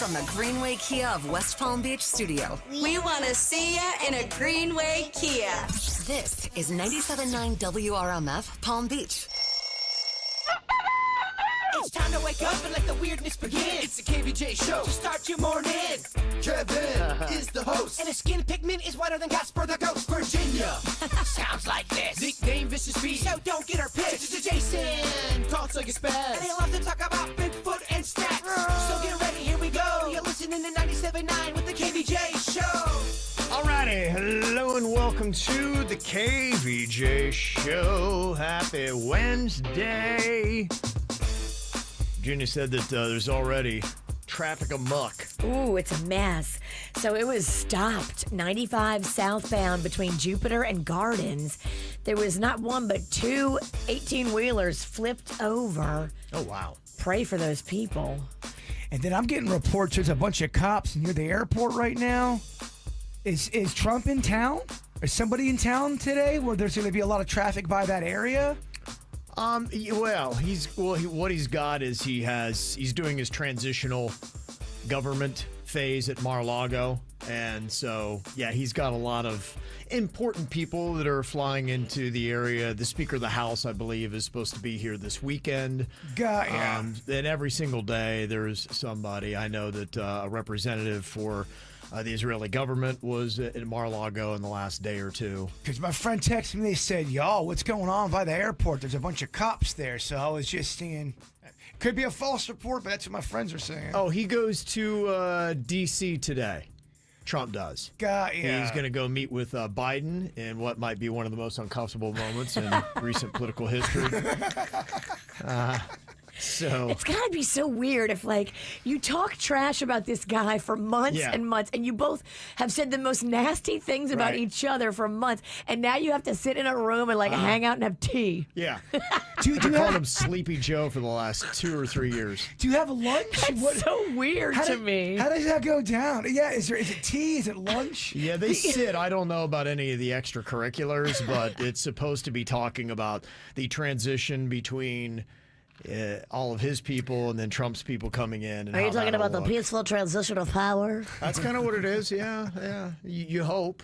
From the Greenway Kia of West Palm Beach studio. We want to see ya in a Greenway Kia. This is 97.9 WRMF Palm Beach. It's time to wake up and let the weirdness begin. It's the KVJShow to start your morning. Kevin is the host, and his skin pigment is whiter than Casper the Ghost. Virginia sounds like this. Nickname Vicious Beast, so don't get her pissed. It's Jason talks like a spaz, and they love to talk about Bigfoot and stats. So get ready, here we go. You're listening to 97.9 with the KVJShow. Alrighty, hello and welcome to the KVJ Show. Happy Wednesday. Virginia said that there's already traffic amuck. Ooh, it's a mess. So it was stopped 95 southbound between Jupiter and Gardens. There was not one but two 18-wheelers flipped over. Oh, wow. Pray for those people. And then I'm getting reports there's a bunch of cops near the airport right now. Is Trump in town? Is somebody in town today where there's going to be a lot of traffic by that area? Well, what he's got is he's doing his transitional government phase at Mar-a-Lago, and so yeah, he's got a lot of important people that are flying into the area. The Speaker of the House, I believe, is supposed to be here this weekend. Yeah. And every single day there's somebody. I know that a representative for the Israeli government was in Mar-a-Lago in the last day or two. Because my friend texted me, they said, "Y'all, what's going on by the airport? There's a bunch of cops there." So I was just seeing. Could be a false report, but that's what my friends are saying. Oh, he goes to D.C. today. Trump does. Yeah. He's going to go meet with Biden in what might be one of the most uncomfortable moments in recent political history. So it's got to be so weird if, like, you talk trash about this guy for months and months, and you both have said the most nasty things about each other for months, and now you have to sit in a room and, like, hang out and have tea. Yeah. Do you call him Sleepy Joe for the last 2 or 3 years. Do you have a lunch? That's so weird to me. How does that go down? Yeah, is it tea? Is it lunch? Yeah, they sit. I don't know about any of the extracurriculars, but it's supposed to be talking about the transition between all of his people and then Trump's people coming in. And are you talking about the peaceful transition of power? That's kind of what it is, yeah. You hope.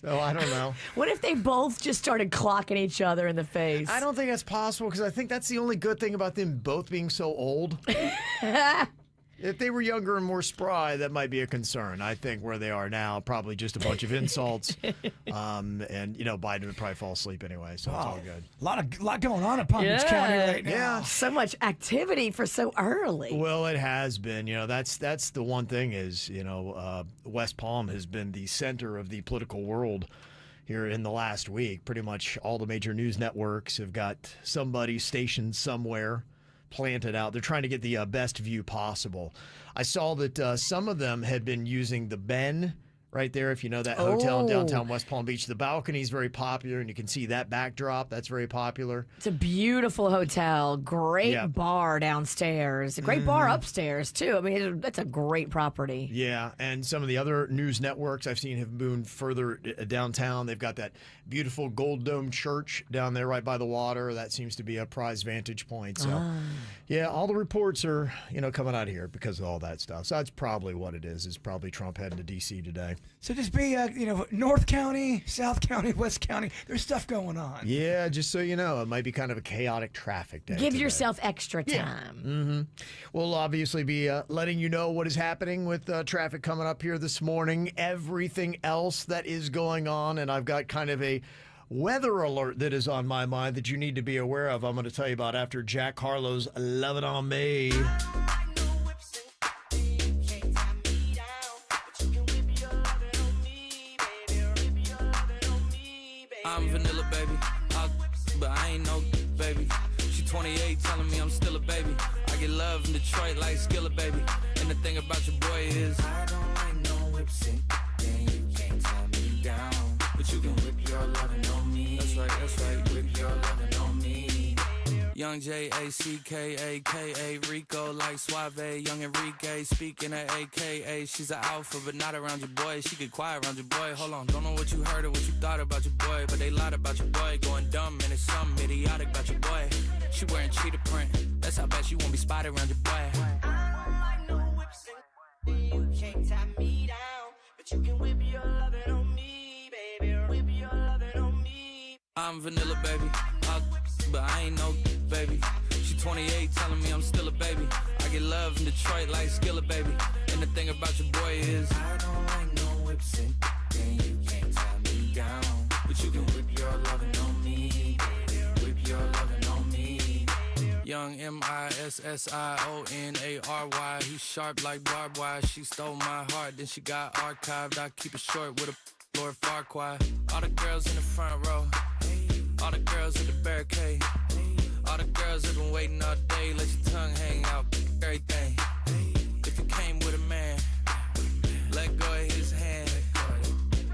So I don't know. What if they both just started clocking each other in the face? I don't think that's possible because I think that's the only good thing about them both being so old. If they were younger and more spry, that might be a concern. I think where they are now, probably just a bunch of insults. And, you know, Biden would probably fall asleep anyway, so it's all good. A lot going on in Palm Beach County right now. Yeah. So much activity for so early. Well, it has been. You know, that's the one thing is, you know, West Palm has been the center of the political world here in the last week. Pretty much all the major news networks have got somebody stationed somewhere, planted out. They're trying to get the best view possible. I saw that some of them had been using the Ben right there, if you know that hotel in downtown West Palm Beach. The balcony is very popular, and you can see that backdrop. That's very popular. It's a beautiful hotel. Great bar downstairs. A great bar upstairs, too. I mean, that's a great property. Yeah, and some of the other news networks I've seen have moved further downtown. They've got that beautiful gold dome church down there right by the water. That seems to be a prize vantage point. So, yeah, all the reports are, you know, coming out here because of all that stuff. So that's probably what it is probably Trump heading to D.C. today. So just be, you know, North County, South County, West County. There's stuff going on. Yeah, just so you know, it might be kind of a chaotic traffic day. Give yourself extra time. We'll obviously be letting you know what is happening with traffic coming up here this morning, everything else that is going on, and I've got kind of a weather alert that is on my mind that you need to be aware of. I'm going to tell you about after Jack Harlow's Love It On Me. I'm vanilla, baby. But I ain't no baby. She 28, telling me I'm still a baby. I get love love in Detroit like Skillet, baby. And the thing about your boy is I don't like no whipsing. Then you can't tie me down, but you can whip your lovin' on me. That's right, whip your lovin' on me. Young Jackaka, Rico like Suave, young Enrique, speaking of AKA. She's an alpha, but not around your boy. She get quiet around your boy. Hold on, don't know what you heard or what you thought about your boy, but they lied about your boy. Going dumb and it's something idiotic about your boy. She wearing cheetah print, that's how bad she won't be spotted around your boy. I don't like no whipsing. You can't tie me down, but you can whip your lovin' on me, baby. Whip your lovin' on me. I'm vanilla, baby, but I ain't no baby. She 28, telling me I'm still a baby. I get love in Detroit like Skillet, baby. And the thing about your boy is I don't like no whipsing. Then you can't tie me down, but you can whip your lovin' on me, whip your lovin' on me. Young MISSIONARY, he's sharp like barbed wire. She stole my heart, then she got archived. I keep it short with a Lord Farquhar. All the girls in the front row, all the girls at the barricade, all the girls have been waiting all day. Let your tongue hang out, everything. If you came with a man, let go of his hand.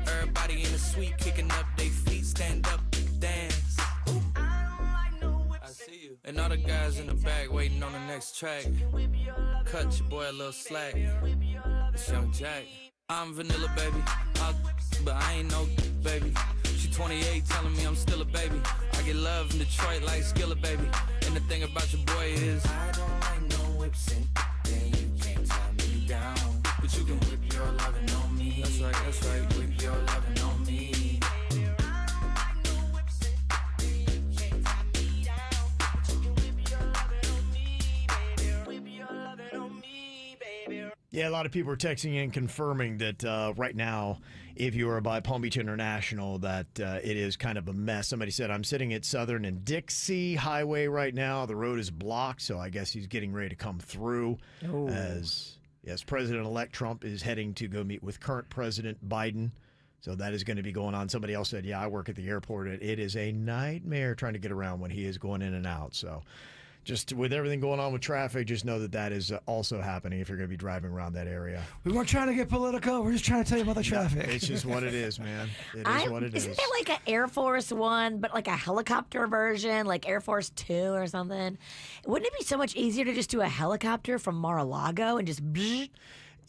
Everybody in the suite kicking up their feet, stand up, dance. I see you. And all the guys in the back waiting on the next track. Cut your boy a little slack. It's Young Jack. I'm vanilla, baby, but I ain't no baby. She 28, telling me I'm still a baby. I get love in Detroit like Skillet, baby. And the thing about your boy is I don't like no whipsing. Then you can't tie me down, but you can whip your lovin' on me. That's right, whip your lovin' on me. Yeah, a lot of people are texting in confirming that right now, if you are by Palm Beach International, that it is kind of a mess. Somebody said, I'm sitting at Southern and Dixie Highway right now. The road is blocked, so I guess he's getting ready to come through. As President-elect Trump is heading to go meet with current President Biden. So that is going to be going on. Somebody else said, yeah, I work at the airport. It is a nightmare trying to get around when he is going in and out. So just with everything going on with traffic, just know that that is also happening if you're going to be driving around that area. We weren't trying to get political. We're just trying to tell you about the traffic. It's just what it is, man. It is what it is. Isn't there like an Air Force One, but like a helicopter version, like Air Force Two or something? Wouldn't it be so much easier to just do a helicopter from Mar-a-Lago and just...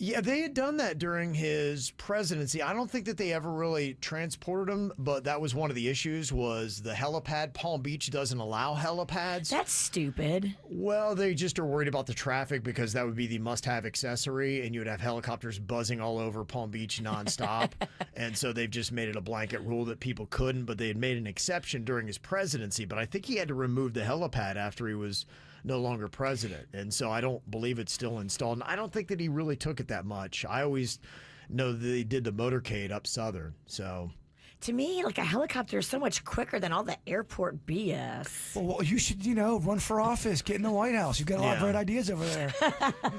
Yeah, they had done that during his presidency. I don't think that they ever really transported him, but that was one of the issues was the helipad. Palm Beach doesn't allow helipads. That's stupid. Well, they just are worried about the traffic because that would be the must-have accessory, and you would have helicopters buzzing all over Palm Beach nonstop. And so they've just made it a blanket rule that people couldn't, but they had made an exception during his presidency. But I think he had to remove the helipad after he was no longer president. And so I don't believe it's still installed. And I don't think that he really took it that much. I always know that they did the motorcade up Southern. So To me, like a helicopter is so much quicker than all the airport BS. Well, you should, run for office, get in the White House. You've got a lot of great ideas over there.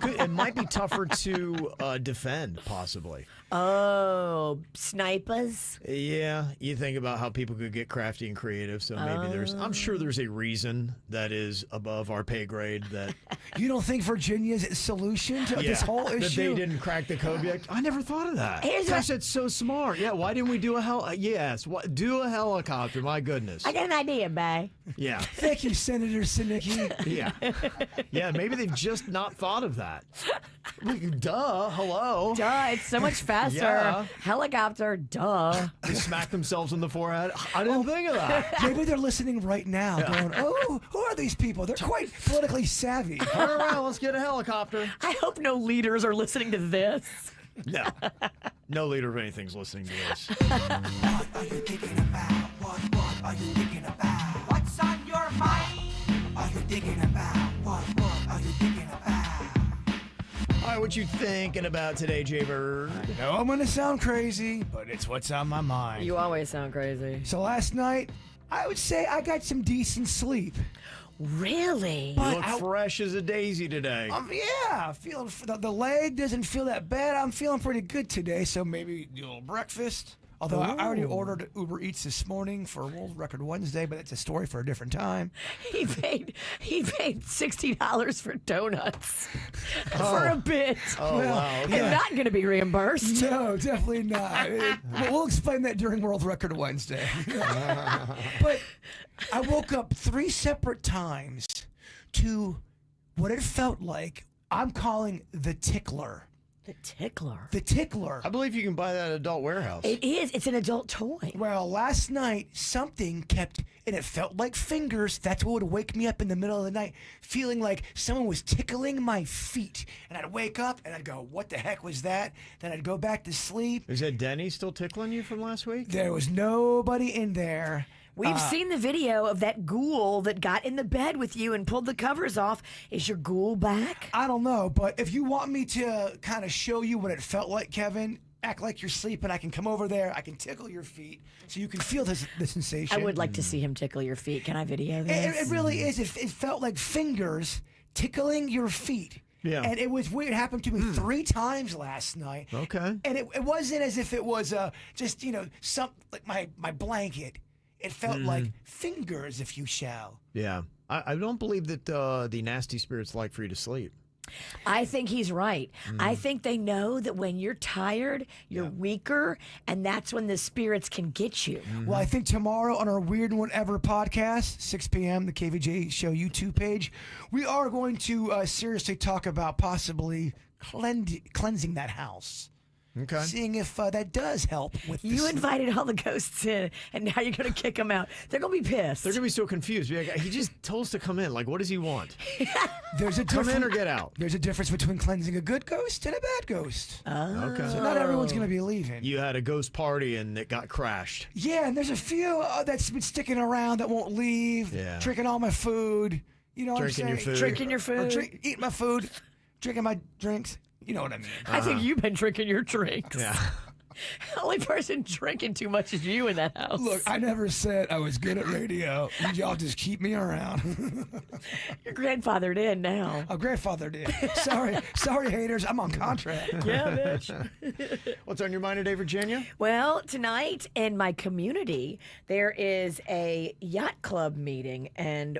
It might be tougher to defend, possibly. Oh, snipers? Yeah, you think about how people could get crafty and creative, so maybe I'm sure there's a reason that is above our pay grade that... You don't think Virginia's solution to this whole issue? That they didn't crack the code yet? I never thought of that. Gosh, that's so smart. Yeah, why didn't we do Yes, do a helicopter, my goodness. I got an idea, Bay. Yeah. Thank you, Senator Sinicki. Yeah. Yeah, maybe they've just not thought of that. Duh, hello. Duh, it's so much faster. Yeah. Helicopter, duh. They smack themselves in the forehead. I didn't think of that. Maybe they're listening right now going, oh, who are these people? They're quite politically savvy. Turn around, let's get a helicopter. I hope no leaders are listening to this. No. No leader of anything's listening to this. What are you thinking about? What are you thinking about? What's on your mind? Are you thinking about? What are you thinking about? All right, what you thinking about today, Jay-Bird? I know I'm going to sound crazy, but it's what's on my mind. You always sound crazy. So last night, I would say I got some decent sleep. Really? You look fresh as a daisy today. Yeah, feeling the leg doesn't feel that bad. I'm feeling pretty good today, so maybe do a little breakfast. Although I already ordered Uber Eats this morning for World Record Wednesday, but it's a story for a different time. He paid $60 for donuts for a bit. Oh, wow. Okay. And not going to be reimbursed. No, definitely not. We'll explain that during World Record Wednesday. But I woke up 3 separate times to what it felt like I'm calling the tickler. The tickler. The tickler. I believe you can buy that at Adult Warehouse. It is. It's an adult toy. Well, last night something kept, and it felt like fingers. That's what would wake me up in the middle of the night, feeling like someone was tickling my feet. And I'd wake up and I'd go, what the heck was that? Then I'd go back to sleep. Is that Denny still tickling you from last week? There was nobody in there. We've seen the video of that ghoul that got in the bed with you and pulled the covers off. Is your ghoul back? I don't know, but if you want me to kind of show you what it felt like, Kevin, act like you're sleeping. I can come over there. I can tickle your feet so you can feel the sensation. I would like to see him tickle your feet. Can I video this? It really is. It felt like fingers tickling your feet. Yeah. And it was weird. It happened to me 3 times last night. Okay. And it wasn't as if it was just, some like my blanket. It felt like fingers, if you shall. Yeah. I don't believe that the nasty spirits like for you to sleep. I think he's right. I think they know that when you're tired, you're weaker, and that's when the spirits can get you. Well, I think tomorrow on our Weird One Ever podcast, 6 p.m., the KVJShow YouTube page, we are going to seriously talk about possibly cleansing that house. Okay. Seeing if that does help with You invited all the ghosts in, and now you're going to kick them out. They're going to be pissed. They're going to be so confused. Be like, he just told us to come in. Like, what does he want? There's a Come in or get out. There's a difference between cleansing a good ghost and a bad ghost. Okay. So not everyone's going to be leaving. You had a ghost party and it got crashed. Yeah, and there's a few that's been sticking around that won't leave. Yeah. Drinking all my food. You know what Drinking I'm your saying? food. Drinking your food. Or eating my food. Drinking my drinks. You know what I mean. I think you've been drinking your drinks. Yeah. The only person drinking too much is you in that house. Look, I never said I was good at radio. Y'all just keep me around. Your grandfathered in now. Oh, grandfather did. Sorry, haters. I'm on contract. Yeah, bitch. What's on your mind today, Virginia? Well, tonight in my community, there is a yacht club meeting, and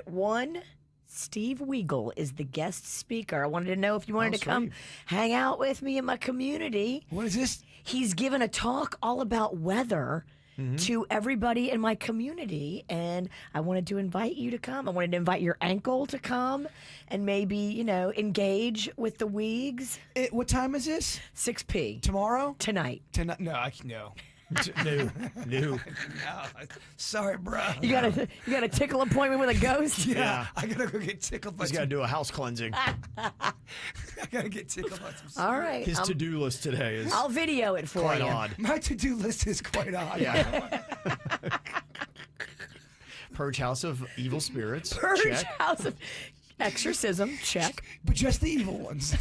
Steve Weagle is the guest speaker. I wanted to know if you wanted to come hang out with me in my community. What is this? He's given a talk all about weather to everybody in my community, and I wanted to invite you to come. I wanted to invite your ankle to come and maybe, engage with the Weegs. What time is this? 6 p. Tomorrow? Tonight. Tonight? No. No. Sorry, bro. You got a tickle appointment with a ghost? Yeah. I gotta go get tickled by He's got to do a house cleansing. I gotta get tickled by some. All right. His to-do list today is I'll video it for quite you. odd. My to-do list is quite odd. Yeah. Purge house of evil spirits. Purge Check. house of exorcism. Check. But just the evil ones.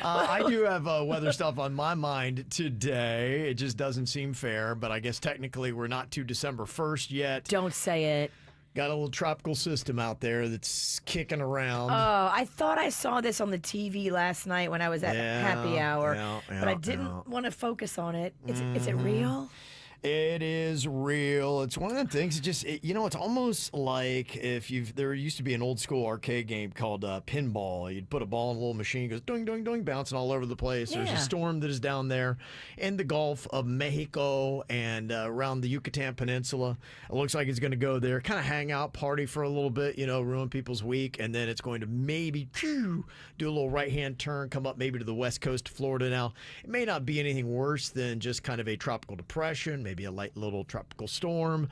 I do have weather stuff on my mind today. It just doesn't seem fair, but I guess technically we're not to December 1st yet. Don't say it. Got a little tropical system out there that's kicking around. Oh, I thought I saw this on the TV last night when I was at happy hour, but I didn't want to focus on it. Is it real? It is real. It's one of them things. It's almost like there used to be an old school arcade game called pinball. You'd put a ball in a little machine, goes doing, doing, doing, bouncing all over the place. Yeah. There's a storm that is down there in the Gulf of Mexico and around the Yucatan Peninsula. It looks like it's going to go there, kind of hang out, party for a little bit, ruin people's week, and then it's going to maybe do a little right-hand turn, come up maybe to the west coast of Florida. Now, it may not be anything worse than just kind of a tropical depression, maybe a light little tropical storm.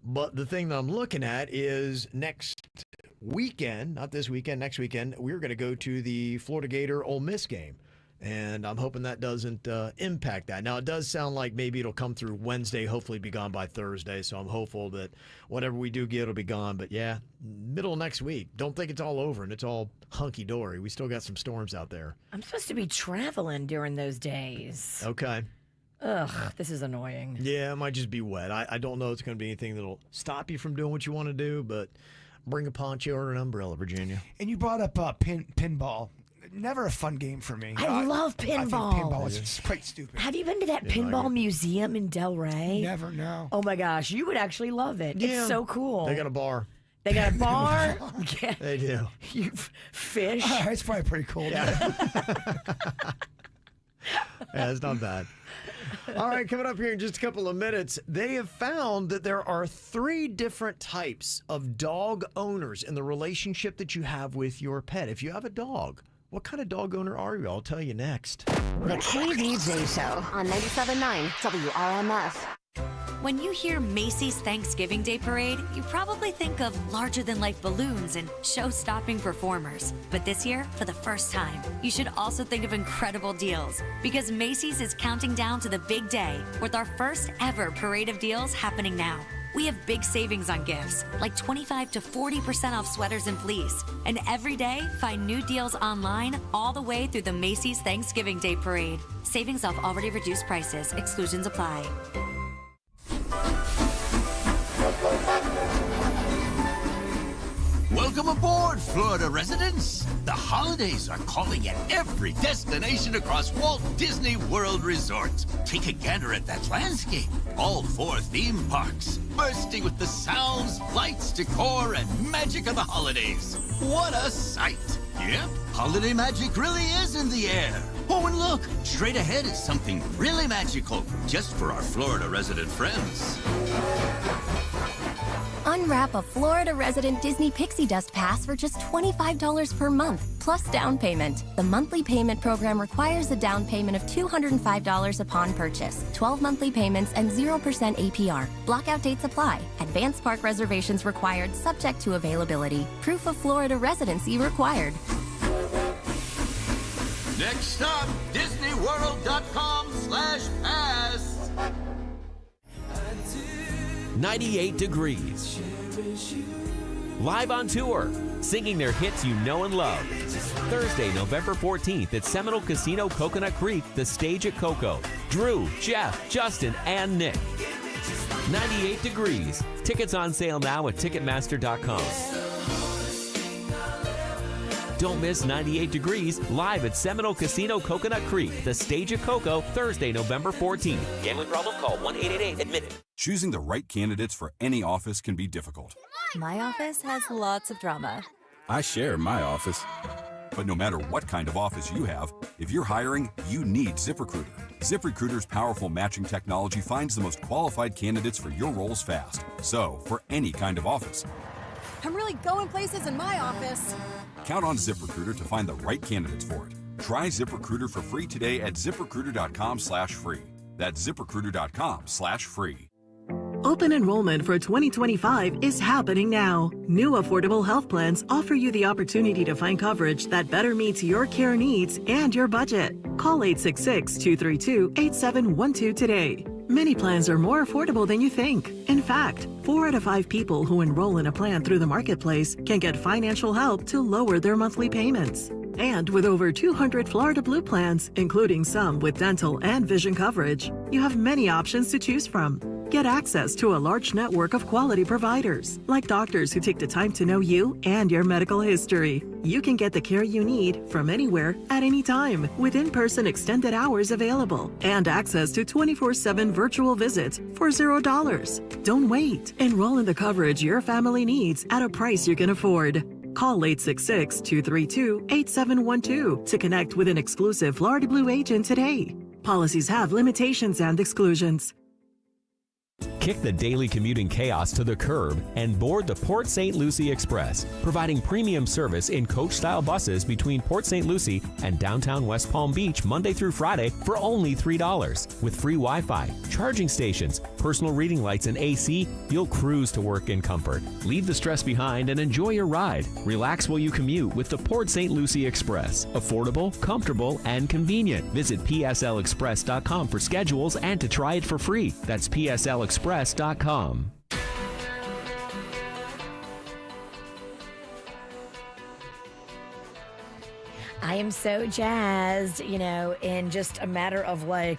But the thing that I'm looking at is next weekend, not this weekend, next weekend, we're going to go to the Florida Gator Ole Miss game. And I'm hoping that doesn't impact that. Now, it does sound like maybe it'll come through Wednesday, hopefully be gone by Thursday. So I'm hopeful that whatever we do get will be gone. But yeah, middle of next week. Don't think it's all over and it's all hunky-dory. We still got some storms out there. I'm supposed to be traveling during those days. Okay. Ugh, this is annoying. Yeah, it might just be wet. I don't know if it's going to be anything that'll stop you from doing what you want to do, but bring a poncho or an umbrella, Virginia. And you brought up pinball. never a fun game for me. I love I think pinball. pinball is just quite stupid. Have you been to that pinball museum in Delray? Never, no. Oh my gosh, you would actually love it. Yeah. It's so cool. They got a bar. They got a bar. Yeah. They do. You fish. It's probably pretty cool. Yeah, it's not bad. All right, coming up here in just a couple of minutes, they have found that there are 3 different types of dog owners in the relationship that you have with your pet. If you have a dog, what kind of dog owner are you? I'll tell you next. The KVJ Show on 97.9 WRMF. When you hear Macy's Thanksgiving Day Parade, you probably think of larger-than-life balloons and show-stopping performers. But this year, for the first time, you should also think of incredible deals, because Macy's is counting down to the big day with our first ever Parade of Deals happening now. We have big savings on gifts, like 25 to 40% off sweaters and fleece. And every day, find new deals online all the way through the Macy's Thanksgiving Day Parade. Savings off already reduced prices. Exclusions apply. Welcome aboard, Florida residents. The holidays are calling at every destination across Walt Disney World Resort. Take a gander at that landscape. All 4 theme parks, bursting with the sounds, lights, decor, and magic of the holidays. What a sight. Yep, holiday magic really is in the air. Oh, and look, straight ahead is something really magical, just for our Florida resident friends. Unwrap a Florida resident Disney Pixie Dust Pass for just $25 per month, plus down payment. The monthly payment program requires a down payment of $205 upon purchase, 12 monthly payments, and 0% APR. Blockout dates apply. Advanced park reservations required, subject to availability. Proof of Florida residency required. Next up, DisneyWorld.com/pass. 98 Degrees. Live on tour, singing their hits you know and love. Thursday, November 14th at Seminole Casino Coconut Creek, the stage at Coco. Drew, Jeff, Justin, and Nick. 98 Degrees. Tickets on sale now at Ticketmaster.com. Don't miss 98 Degrees live at Seminole Casino Coconut Creek, the stage at Coco, Thursday, November 14th. Gambling problem? Call 1-888-ADMIT-IT. Choosing the right candidates for any office can be difficult. My office has lots of drama. I share my office. But no matter what kind of office you have, if you're hiring, you need ZipRecruiter. ZipRecruiter's powerful matching technology finds the most qualified candidates for your roles fast. So, for any kind of office. I'm really going places in my office. Count on ZipRecruiter to find the right candidates for it. Try ZipRecruiter for free today at ZipRecruiter.com/free. That's ZipRecruiter.com/free. Open enrollment for 2025 is happening now. New affordable health plans offer you the opportunity to find coverage that better meets your care needs and your budget. Call 866-232-8712 today. Many plans are more affordable than you think. In fact, 4 out of 5 people who enroll in a plan through the marketplace can get financial help to lower their monthly payments. And with over 200 Florida Blue plans, including some with dental and vision coverage, you have many options to choose from. Get access to a large network of quality providers, like doctors who take the time to know you and your medical history. You can get the care you need from anywhere at any time, with in-person extended hours available and access to 24/7 virtual visits for $0. Don't wait. Enroll in the coverage your family needs at a price you can afford. Call 866-232-8712 to connect with an exclusive Florida Blue agent today. Policies have limitations and exclusions. Kick the daily commuting chaos to the curb and board the Port St. Lucie Express, providing premium service in coach-style buses between Port St. Lucie and downtown West Palm Beach Monday through Friday for only $3. With free Wi-Fi, charging stations, personal reading lights, and AC, you'll cruise to work in comfort. Leave the stress behind and enjoy your ride. Relax while you commute with the Port St. Lucie Express. Affordable, comfortable, and convenient. Visit pslexpress.com for schedules and to try it for free. That's pslexpress.com. I am so jazzed, in just a matter of a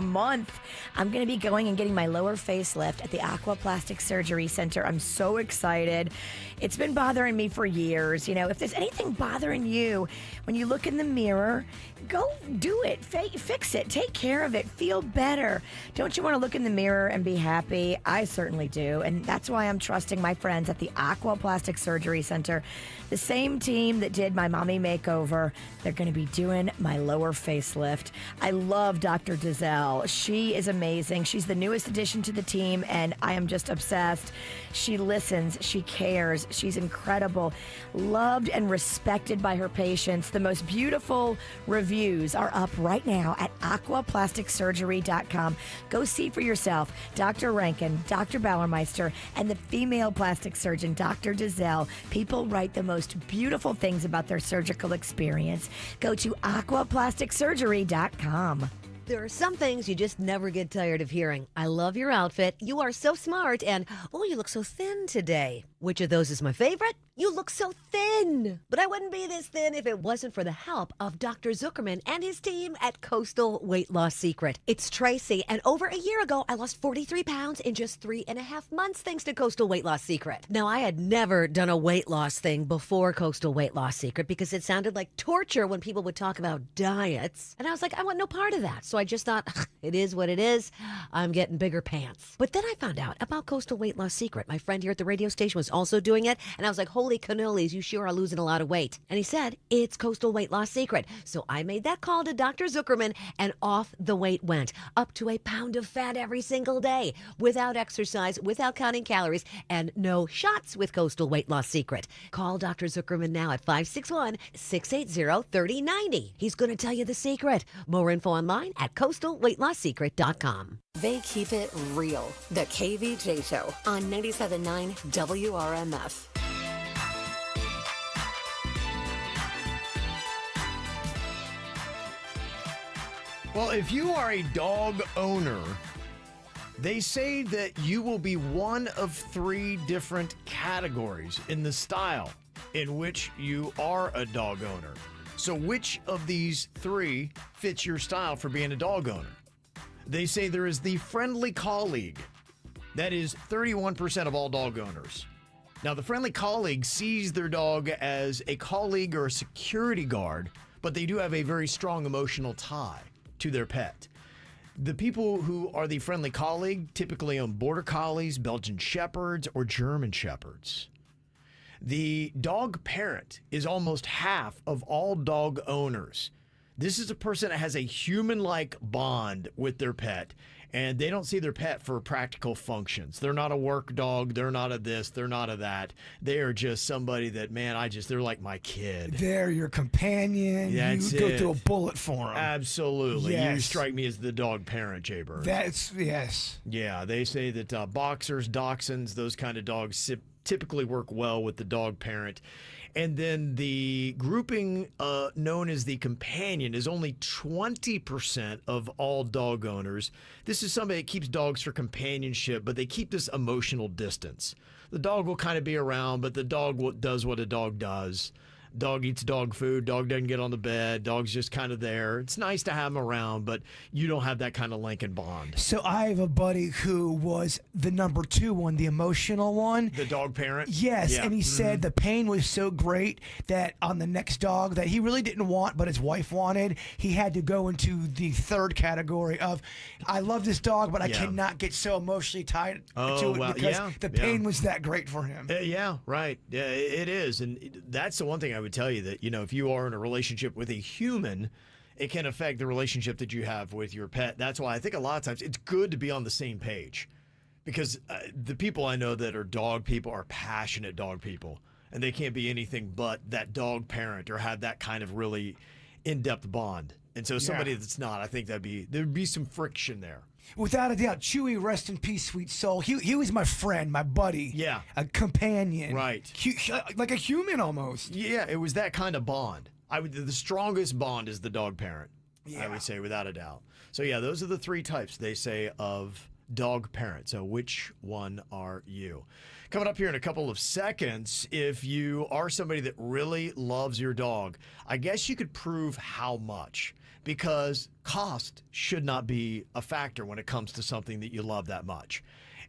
month, I'm going to be going and getting my lower facelift at the Aqua Plastic Surgery Center. I'm so excited. It's been bothering me for years. You know, if there's anything bothering you, when you look in the mirror, go do it. Fix it. Take care of it. Feel better. Don't you want to look in the mirror and be happy? I certainly do. And that's why I'm trusting my friends at the Aqua Plastic Surgery Center. The same team that did my mommy makeover, they're going to be doing my lower facelift. I love Dr. Dizelle. She is amazing. She's the newest addition to the team, and I am just obsessed. She listens. She cares. She's incredible. Loved and respected by her patients. The most beautiful reviews are up right now at aquaplasticsurgery.com. Go see for yourself Dr. Rankin, Dr. Bauermeister, and the female plastic surgeon, Dr. Dizelle. People write the most beautiful things about their surgical experience. Go to aquaplasticsurgery.com. There are some things you just never get tired of hearing. I love your outfit. You are so smart. And, oh, you look so thin today. Which of those is my favorite? You look so thin. But I wouldn't be this thin if it wasn't for the help of Dr. Zuckerman and his team at Coastal Weight Loss Secret. It's Tracy, and over a year ago, I lost 43 pounds in just 3.5 months thanks to Coastal Weight Loss Secret. Now, I had never done a weight loss thing before Coastal Weight Loss Secret because it sounded like torture when people would talk about diets. And I was like, I want no part of that. So I just thought, it is what it is. I'm getting bigger pants. But then I found out about Coastal Weight Loss Secret. My friend here at the radio station was also doing it. And I was like, holy cannolis, you sure are losing a lot of weight. And he said, it's Coastal Weight Loss Secret. So I made that call to Dr. Zuckerman, and off the weight went. Up to a pound of fat every single day. Without exercise, without counting calories, and no shots with Coastal Weight Loss Secret. Call Dr. Zuckerman now at 561-680-3090. He's going to tell you the secret. More info online at coastalweightloss.secret.com. They keep it real. The KVJ Show on 97.9 WRMF. Well, if you are a dog owner, they say that you will be one of 3 different categories in the style in which you are a dog owner. So which of these 3 fits your style for being a dog owner? They say there is the friendly colleague. That is 31% of all dog owners. Now, the friendly colleague sees their dog as a colleague or a security guard, but they do have a very strong emotional tie to their pet. The people who are the friendly colleague typically own Border Collies, Belgian Shepherds, or German Shepherds. The dog parent is almost half of all dog owners. This is a person that has a human-like bond with their pet, and they don't see their pet for practical functions. They're not a work dog. They're not a this. They're not a that. They are just somebody that, man, they're like my kid. They're your companion. That's you go it. through a bullet for them. Absolutely. Yes. You strike me as the dog parent, Jay-Bird. Yes. Yeah, they say that boxers, dachshunds, those kind of dogs typically work well with the dog parent. And then the grouping known as the companion is only 20% of all dog owners. This is somebody that keeps dogs for companionship, but they keep this emotional distance. The dog will kind of be around, but the dog does what a dog does. Dog eats dog food. Dog doesn't get on the bed. Dog's just kind of there. It's nice to have him around, but you don't have that kind of link and bond. So I have a buddy who was the number 2 one, the emotional one. The dog parent? Yes, Yeah. and he said the pain was so great that on the next dog that he really didn't want, but his wife wanted, he had to go into the 3rd category of, I love this dog, but I cannot get so emotionally tied to it because the pain was that great for him. Yeah, right. Yeah, it is. And that's the one thing I would tell you, that, if you are in a relationship with a human, it can affect the relationship that you have with your pet. That's why I think a lot of times it's good to be on the same page, because the people I know that are dog people are passionate dog people, and they can't be anything but that dog parent or have that kind of really in-depth bond. And so somebody that's not, I think there'd be some friction there. Without a doubt. Chewy, rest in peace, sweet soul. He was my friend, my buddy. Yeah. A companion. Right. Like a human almost. Yeah, it was that kind of bond. The strongest bond is the dog parent, I would say, without a doubt. So, yeah, those are the 3 types, they say, of dog parent. So which one are you? Coming up here in a couple of seconds, if you are somebody that really loves your dog, I guess you could prove how much, because cost should not be a factor when it comes to something that you love that much.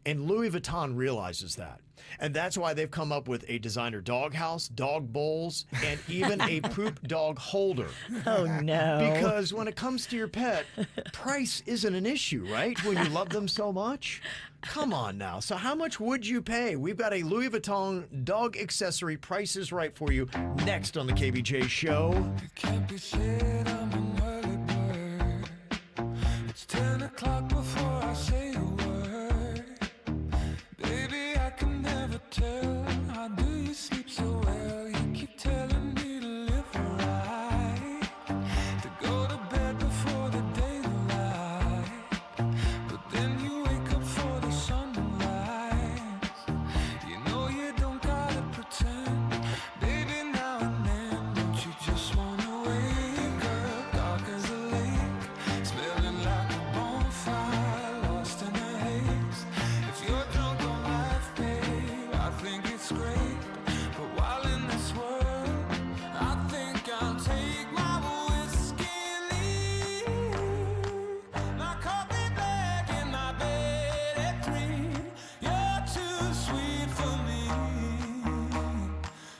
And Louis Vuitton realizes that. And that's why they've come up with a designer doghouse, dog bowls, and even a poop dog holder. Oh, no. Because when it comes to your pet, price isn't an issue, right? When you love them so much. Come on now. So how much would you pay? We've got a Louis Vuitton dog accessory Price is Right for you next on the KVJ Show. It can't be said I'm an early bird. It's 10 o'clock before I say a word. Baby, I can never tell. How do you sleep so well? You keep telling me to live right, to go to bed before the daylight. But then you wake up for the sunrise. You know you don't gotta pretend. Baby, now and then, don't you just wanna wake up dark as a lake, smelling like a bonfire, lost in a haze. If you're drunk on life, babe, I think it's great. But while in this world, I think I'll take my whiskey and leave. My coffee black in my bed at 3. You're too sweet for me.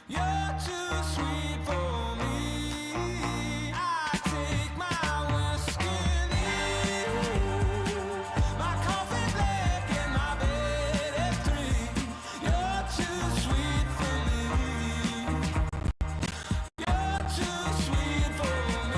You're too sweet for me. I take my whiskey and leave. My coffee black in my bed at 3. You're too sweet for me. You're too sweet for me.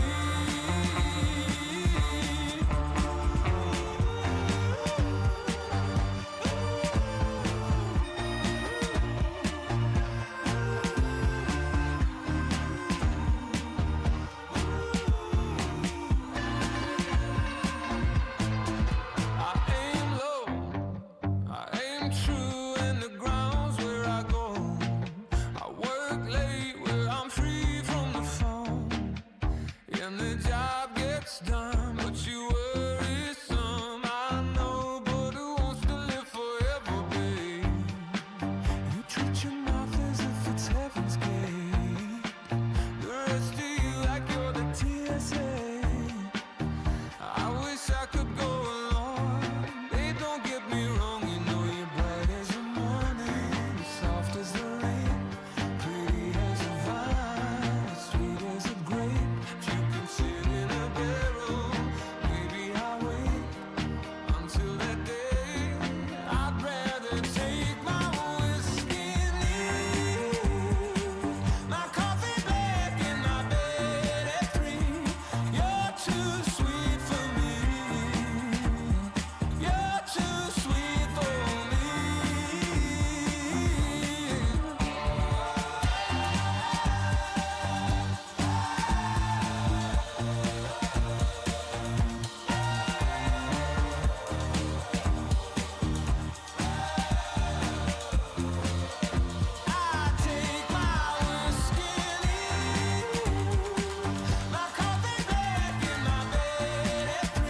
I aim low, I aim true, and the ground's where I go. I work late where I'm free from the phone, and the job gets done, but you worry some. I know, but who wants to live forever, babe? You treat your mouth as if it's heaven's gate. The rest of you like you're the TSA. I wish I could go along. Babe, don't get me wrong. You know you're bright as the morning, soft as the rain, pretty as a vine, sweet as a grape. If you can sit in a barrel, maybe I'll wait until that day. I'd rather take my whiskey and leave. My coffee black in my bed at 3. You're too sweet for me. You're too sweet for me. I take my whiskey and leave. My coffee black in my bed at 3.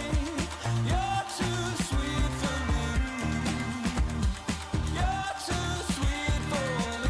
You're too sweet for me. You're too sweet for me.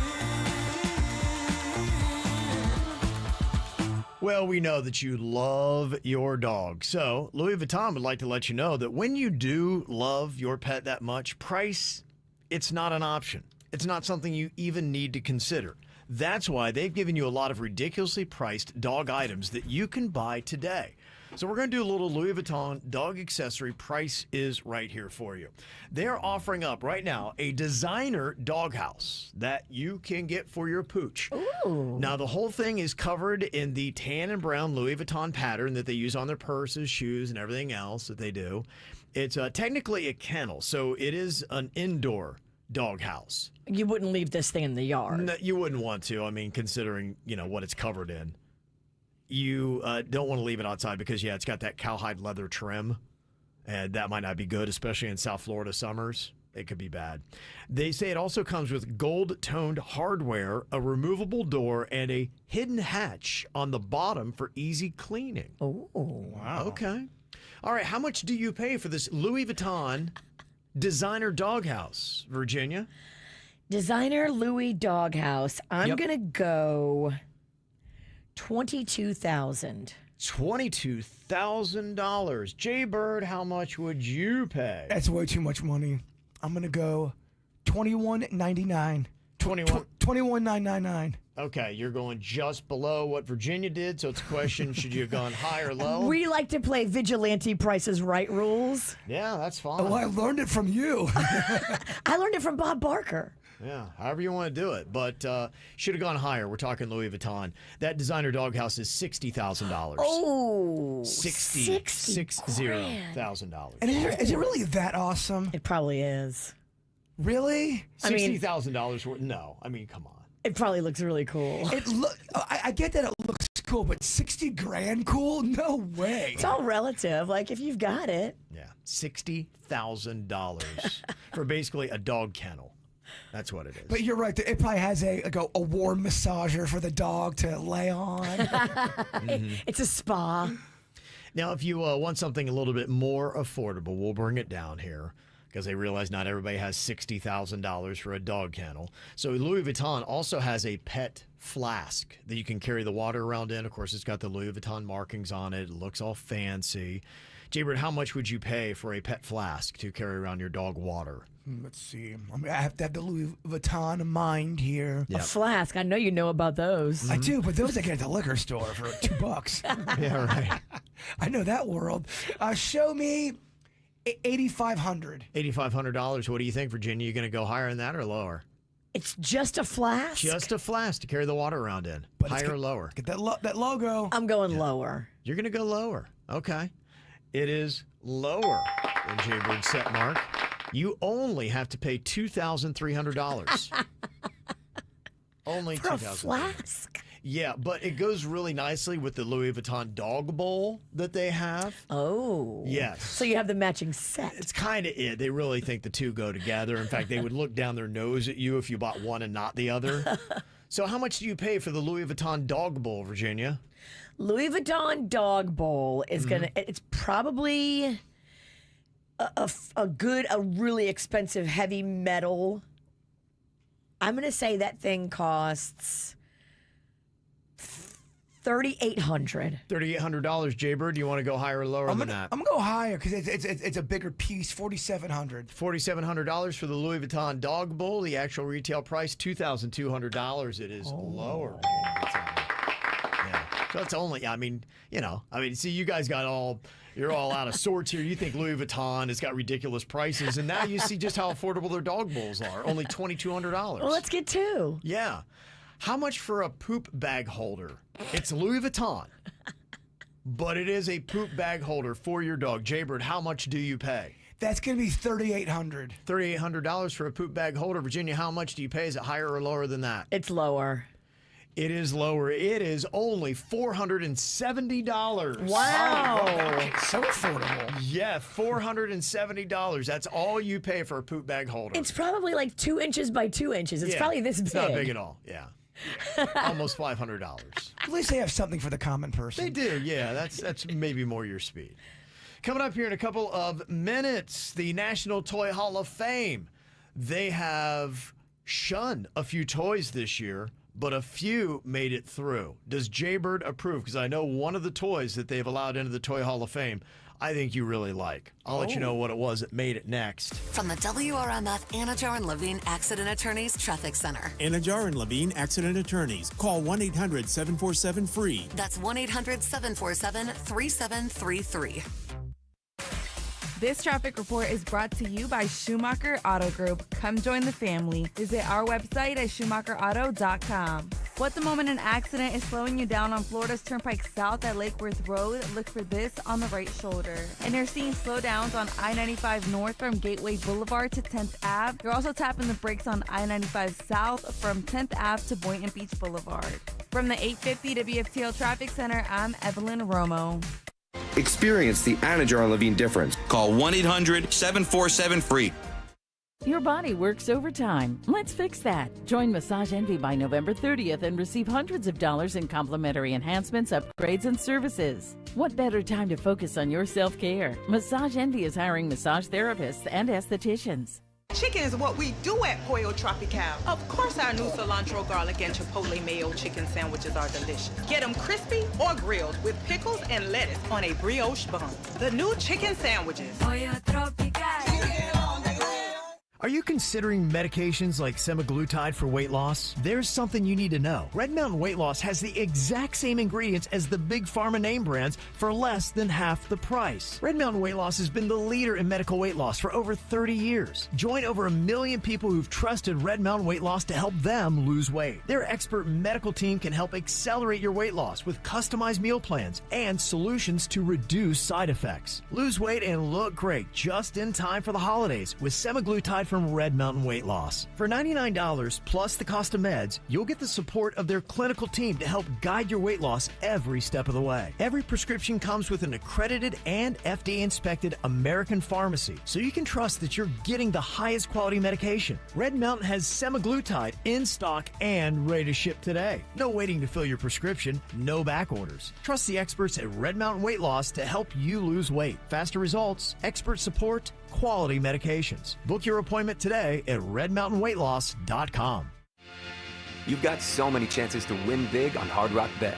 Well, we know that you love your dog. So, Louis Vuitton would like to let you know that when you do love your pet that much, price, it's not an option. It's not something you even need to consider. That's why they've given you a lot of ridiculously priced dog items that you can buy today. So we're going to do a little Louis Vuitton dog accessory Price is Right here for you. They're offering up right now a designer doghouse that you can get for your pooch. Ooh. Now, the whole thing is covered in the tan and brown Louis Vuitton pattern that they use on their purses, shoes, and everything else that they do. It's technically a kennel, so it is an indoor doghouse. You wouldn't leave this thing in the yard. No, you wouldn't want to. I mean, considering, what it's covered in. You don't want to leave it outside because, it's got that cowhide leather trim, and that might not be good, especially in South Florida summers. It could be bad. They say it also comes with gold-toned hardware, a removable door, and a hidden hatch on the bottom for easy cleaning. Oh, wow. Okay. All right, how much do you pay for this Louis Vuitton designer doghouse, Virginia? Designer Louis doghouse. I'm going to go $22,000. $22,000. Jay Bird, how much would you pay? That's way too much money. I'm going to go $21.99. $21,999. Okay, you're going just below what Virginia did, so it's a question, should you have gone high or low? We like to play vigilante Prices Right rules. Yeah, that's fine. Oh, I learned it from you. I learned it from Bob Barker. Yeah, however you want to do it, but should have gone higher. We're talking Louis Vuitton. That designer doghouse is $60,000. Oh, $60,000. And is it really that awesome? It probably is. Really? $60,000 worth? No, I mean, come on. It probably looks really cool. I get that it looks cool, but $60,000 cool? No way. It's all relative. Like if you've got it. Yeah, $60,000 for basically a dog kennel. That's what it is. But you're right. It probably has a warm massager for the dog to lay on. It's a spa. Now, if you want something a little bit more affordable, we'll bring it down here, because they realize not everybody has $60,000 for a dog kennel. So Louis Vuitton also has a pet flask that you can carry the water around in. Of course, it's got the Louis Vuitton markings on it. It looks all fancy. Jaybird, how much would you pay for a pet flask to carry around your dog water? Let's see. I have to have the Louis Vuitton in mind here. Yep. A flask. I know you know about those. I do, but those I get at the liquor store for $2. Yeah, right. I know that world. Show me $8,500. $8,500. What do you think, Virginia? You going to go higher than that or lower? It's just a flask? Just a flask to carry the water around in. But higher or lower? Get that logo. I'm going lower. You're going to go lower. Okay. It is lower than Jaybird's set mark. You only have to pay $2,300. Only for a $2,000. flask? Yeah, but it goes really nicely with the Louis Vuitton dog bowl that they have. Oh. Yes. So you have the matching set. It's kind of it. They really think the two go together. In fact, they would look down their nose at you if you bought one and not the other. So how much do you pay for the Louis Vuitton dog bowl, Virginia? Louis Vuitton dog bowl is it's probably a really expensive heavy metal. I'm going to say that thing costs $3,800. $3,800, Jaybird. Do you want to go higher or lower than that? I'm going to go higher because it's a bigger piece, $4,700. $4,700 for the Louis Vuitton dog bowl. The actual retail price, $2,200. It is lower. Yeah. So it's only, see, you guys you're all out of sorts here. You think Louis Vuitton has got ridiculous prices, and now you see just how affordable their dog bowls are. Only $2,200. Well, let's get two. Yeah. How much for a poop bag holder? It's Louis Vuitton, but it is a poop bag holder for your dog. Jaybird, how much do you pay? That's going to be $3,800. $3,800 for a poop bag holder. Virginia, how much do you pay? Is it higher or lower than that? It's lower. It is lower. It is only $470. Wow. So affordable. Yeah, $470. That's all you pay for a poop bag holder. It's probably like 2 inches by 2 inches. It's probably this big. It's not big at all. Yeah. Almost $500. At least they have something for the common person. They do, yeah. That's maybe more your speed. Coming up here in a couple of minutes, the National Toy Hall of Fame. They have shunned a few toys this year, but a few made it through. Does Jaybird approve? Because I know one of the toys that they've allowed into the Toy Hall of Fame, I think you really like. I'll let you know what it was that made it next. From the WRMF Anajar and Levine Accident Attorneys Traffic Center. Anajar and Levine Accident Attorneys. Call 1-800-747-FREE. That's 1-800-747-3733. This traffic report is brought to you by Schumacher Auto Group. Come join the family. Visit our website at SchumacherAuto.com. What the moment an accident is slowing you down on Florida's Turnpike South at Lake Worth Road? Look for this on the right shoulder. And you're seeing slowdowns on I-95 North from Gateway Boulevard to 10th Ave. You're also tapping the brakes on I-95 South from 10th Ave to Boynton Beach Boulevard. From the 850 WFTL Traffic Center, I'm Evelyn Romo. Experience the Anajar and Levine difference. Call 1-800-747-FREE. Your body works overtime. Let's fix that. Join Massage Envy by November 30th and receive hundreds of dollars in complimentary enhancements, upgrades, and services. What better time to focus on your self-care? Massage Envy is hiring massage therapists and estheticians. Chicken is what we do at Pollo Tropical. Of course, our new cilantro, garlic, and chipotle mayo chicken sandwiches are delicious. Get them crispy or grilled with pickles and lettuce on a brioche bun. The new chicken sandwiches. Pollo Tropical. Are you considering medications like semaglutide for weight loss? There's something you need to know. Red Mountain Weight Loss has the exact same ingredients as the big pharma name brands for less than half the price. Red Mountain Weight Loss has been the leader in medical weight loss for over 30 years. Join over 1 million people who've trusted Red Mountain Weight Loss to help them lose weight. Their expert medical team can help accelerate your weight loss with customized meal plans and solutions to reduce side effects. Lose weight and look great just in time for the holidays with semaglutide from Red Mountain Weight Loss. For $99 plus the cost of meds, you'll get the support of their clinical team to help guide your weight loss every step of the way. Every prescription comes with an accredited and FDA-inspected American pharmacy, so you can trust that you're getting the highest quality medication. Red Mountain has semaglutide in stock and ready to ship today. No waiting to fill your prescription, no back orders. Trust the experts at Red Mountain Weight Loss to help you lose weight. Faster results, expert support, quality medications. Book your appointment today at redmountainweightloss.com. You've got so many chances to win big on Hard Rock Bet.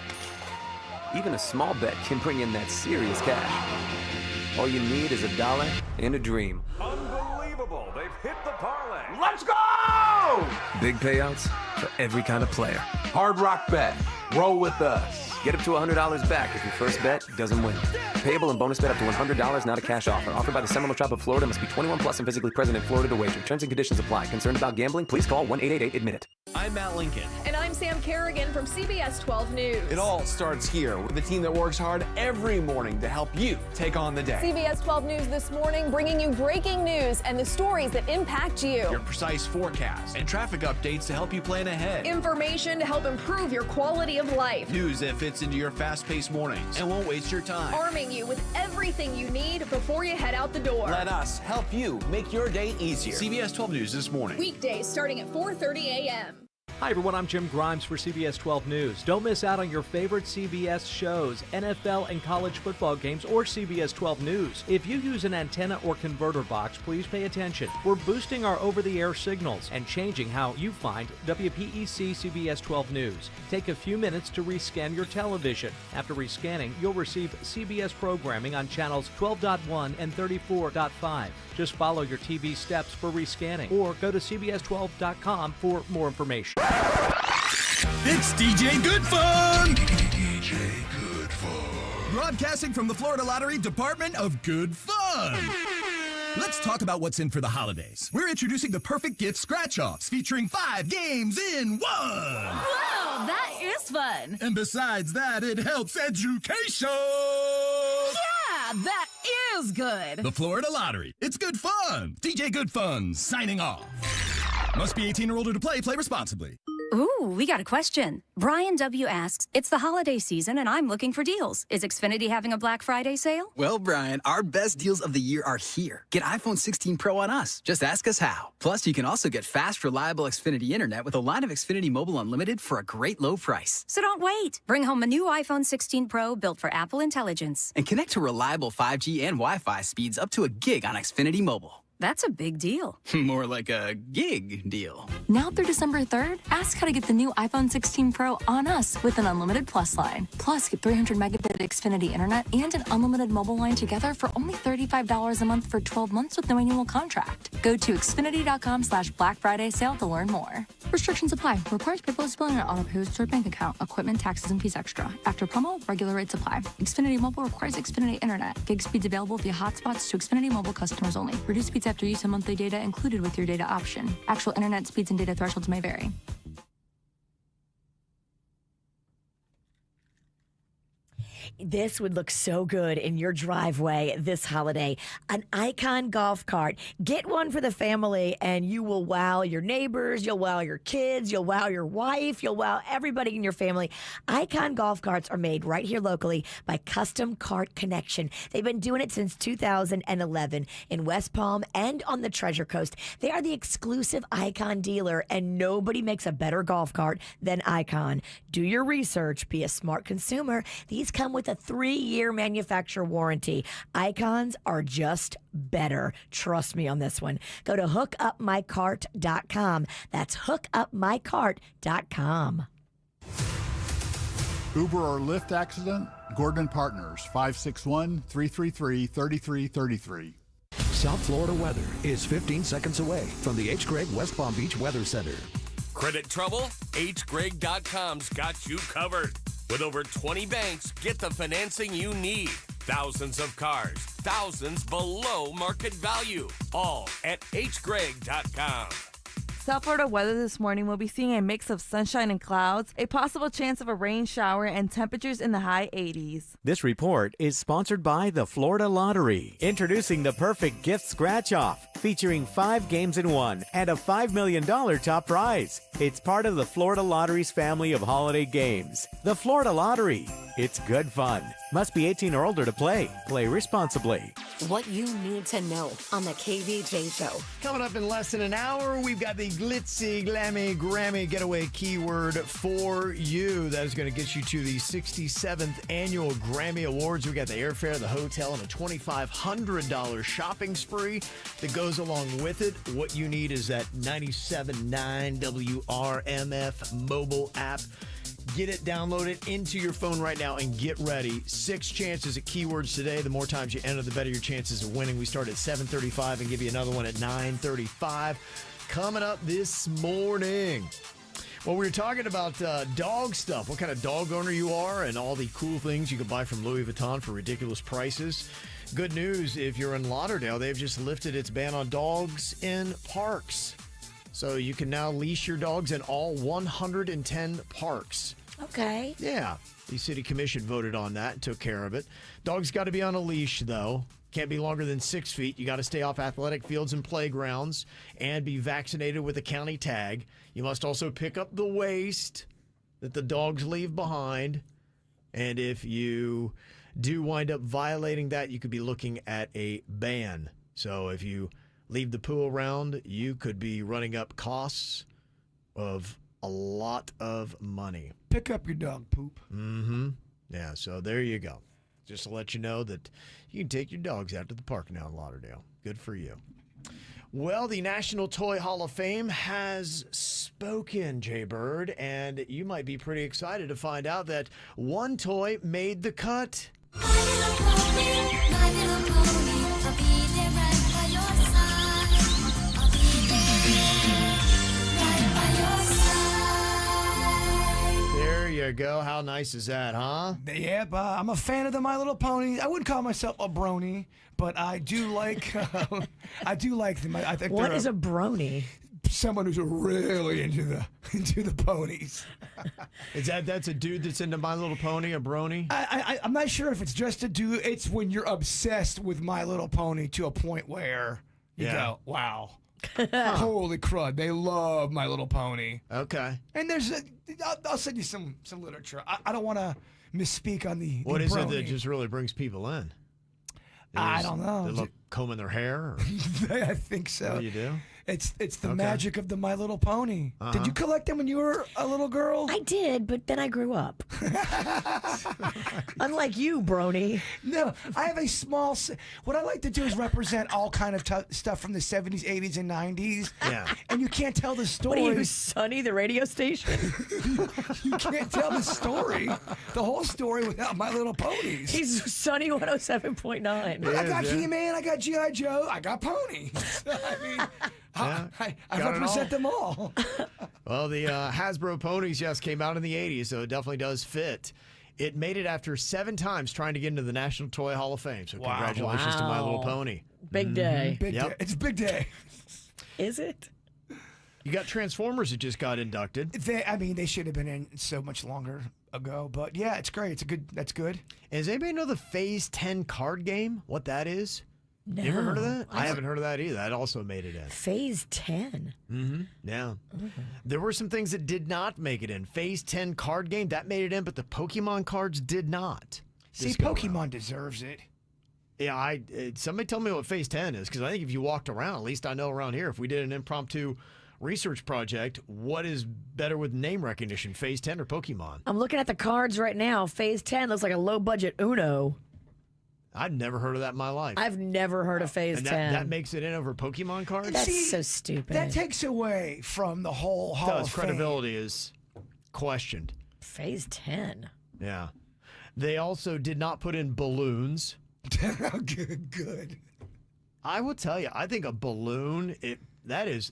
Even a small bet can bring in that serious cash. All you need is $1 and a dream. Unbelievable. They've hit the parlay. Let's go! Big payouts for every kind of player. Hard Rock Bet. Roll with us. Get up to $100 back if your first bet doesn't win. Payable and bonus bet up to $100, not a cash offer. Offered by the Seminole Tribe of Florida. Must be 21 plus and physically present in Florida to wager. Terms and conditions apply. Concerned about gambling? Please call 1-888-ADMIT-IT. I'm Matt Lincoln. And I'm Sam Kerrigan from CBS 12 News. It all starts here with the team that works hard every morning to help you take on the day. CBS 12 News this morning bringing you breaking news and the stories that impact you. Your precise forecast and traffic updates to help you plan ahead. Information to help improve your quality of life. News that fits into your fast-paced mornings and won't waste your time. Arming you with everything you need before you head out the door. Let us help you make your day easier. CBS 12 News this morning. Weekdays starting at 4:30 a.m. Hi everyone, I'm Jim Grimes for CBS 12 News. Don't miss out on your favorite CBS shows, NFL and college football games, or CBS 12 News. If you use an antenna or converter box, please pay attention. We're boosting our over-the-air signals and changing how you find WPEC CBS 12 News. Take a few minutes to rescan your television. After rescanning, you'll receive CBS programming on channels 12.1 and 34.5. Just follow your TV steps for rescanning or go to cbs12.com for more information. It's DJ Good Fun! DJ Good Fun. Broadcasting from the Florida Lottery Department of Good Fun. Let's talk about what's in for the holidays. We're introducing the Perfect Gift Scratch-Offs, featuring 5 games in 1. Wow, that is fun. And besides that, it helps education. Yeah, that is good. The Florida Lottery. It's good fun. DJ Good Fun, signing off. Must be 18 or older to play. Play responsibly. Ooh, we got a question. Brian W. asks, it's the holiday season and I'm looking for deals. Is Xfinity having a Black Friday sale? Well, Brian, our best deals of the year are here. Get iPhone 16 Pro on us. Just ask us how. Plus, you can also get fast, reliable Xfinity internet with a line of Xfinity Mobile Unlimited for a great low price. So don't wait. Bring home a new iPhone 16 Pro built for Apple Intelligence. And connect to reliable 5G and Wi-Fi speeds up to a gig on Xfinity Mobile. That's a big deal. More like a gig deal. Now through December 3rd, ask how to get the new iPhone 16 Pro on us with an unlimited Plus line. Plus, get 300 megabit Xfinity internet and an unlimited mobile line together for only $35 a month for 12 months with no annual contract. Go to Xfinity.com/Black Friday sale to learn more. Restrictions apply. Requires paperless billing and auto pays to your bank account. Equipment, taxes, and fees extra. After promo, regular rates apply. Xfinity Mobile requires Xfinity internet. Gig speeds available via hotspots to Xfinity Mobile customers only. Reduced speeds after use of monthly data included with your data option. Actual internet speeds and data thresholds may vary. This would look so good in your driveway this holiday. An Icon golf cart. Get one for the family and you will wow your neighbors, you'll wow your kids, you'll wow your wife, you'll wow everybody in your family. Icon golf carts are made right here locally by Custom Cart Connection. They've been doing it since 2011 in West Palm and on the Treasure Coast. They are the exclusive Icon dealer and nobody makes a better golf cart than Icon. Do your research, be a smart consumer. These come with a 3-year manufacturer warranty. Icons are just better. Trust me on this one. Go to hookupmycart.com. That's hookupmycart.com. Uber or Lyft accident? Gordon Partners, 561-333-3333. South Florida weather is 15 seconds away from the H. Gregg West Palm Beach Weather Center. Credit trouble? hgregg.com's got you covered. With over 20 banks, get the financing you need. Thousands of cars, thousands below market value. All at hgregg.com. South Florida weather this morning will be seeing a mix of sunshine and clouds, a possible chance of a rain shower, and temperatures in the high 80s. This report is sponsored by the Florida Lottery. Introducing the perfect gift scratch-off, featuring 5 games in 1 and a $5 million top prize. It's part of the Florida Lottery's family of holiday games. The Florida Lottery. It's good fun. Must be 18 or older to play. Play responsibly. What you need to know on the KVJ Show. Coming up in less than an hour, we've got the glitzy, glammy, Grammy getaway keyword for you. That is going to get you to the 67th Annual Grammy Awards. We got the airfare, the hotel, and a $2,500 shopping spree that goes along with it. What you need is that 97.9 WRMF mobile app. Get it, download it into your phone right now, and get ready. 6 chances at keywords today. The more times you enter, the better your chances of winning. We start at 7:35 and give you another one at 9:35. Coming up this morning. Well, we were talking about dog stuff, what kind of dog owner you are, and all the cool things you can buy from Louis Vuitton for ridiculous prices. Good news, if you're in Lauderdale, they've just lifted its ban on dogs in parks. So you can now leash your dogs in all 110 parks. Okay. Yeah. The city commission voted on that and took care of it. Dogs got to be on a leash, though. Can't be longer than 6 feet. You got to stay off athletic fields and playgrounds and be vaccinated with a county tag. You must also pick up the waste that the dogs leave behind. And if you do wind up violating that, you could be looking at a ban. So if you leave the poo around, you could be running up costs of a lot of money. Pick up your dog poop. Mm-hmm. Yeah, so there you go. Just to let you know that you can take your dogs out to the park now in Lauderdale. Good for you. Well, the National Toy Hall of Fame has spoken, Jay Bird, and you might be pretty excited to find out that one toy made the cut. There you go. How nice is that, huh? Yeah, I'm a fan of the My Little Pony. I wouldn't call myself a brony, but I do like them. I think what is a brony? Someone who's really into the ponies. That's a dude that's into My Little Pony, a brony? I'm not sure if it's just a dude. It's when you're obsessed with My Little Pony to a point where you go, wow. Holy crud, they love My Little Pony. Okay. And I'll send you some literature. I don't want to misspeak on the What is brony. it that just really brings people in? I don't know. They look combing their hair? Or? I think so. What do you do? It's the magic of the My Little Pony. Did you collect them when you were a little girl? I did, but then I grew up. Unlike you, brony. No, I have a small... What I like to do is represent all kind of stuff from the 70s, 80s, and 90s. Yeah. And you can't tell the story. What are you, Sonny, the radio station? You can't tell the story, the whole story, without My Little Ponies. He's Sonny 107.9. I got He-Man, I got G.I. Joe, I got ponies. I mean... I represent them all. Well, the Hasbro ponies, yes, came out in the 80s, so it definitely does fit. It made it after 7 times trying to get into the National Toy Hall of Fame. So congratulations to My Little Pony. Big day. Big day. It's a big day. Is it? You got Transformers that just got inducted. They should have been in so much longer ago. But yeah, it's great. That's good. And does anybody know the Phase 10 card game? What that is? No. You ever heard of that? I haven't heard of that either. That also made it in. Phase 10. Mm-hmm. Yeah. There were some things that did not make it in. Phase 10 card game, that made it in, but the Pokemon cards did not. See, Pokemon deserves it. Yeah, somebody tell me what Phase 10 is, because I think if you walked around, at least I know around here, if we did an impromptu research project, what is better with name recognition, Phase 10 or Pokemon? I'm looking at the cards right now. Phase 10 looks like a low-budget Uno. I've never heard of that in my life. I've never heard of Phase 10. That makes it in over Pokemon cards? That's so stupid. That takes away from the whole Hall of Fame. Credibility is questioned. Phase 10. Yeah. They also did not put in balloons. Good. I will tell you, I think a balloon, that is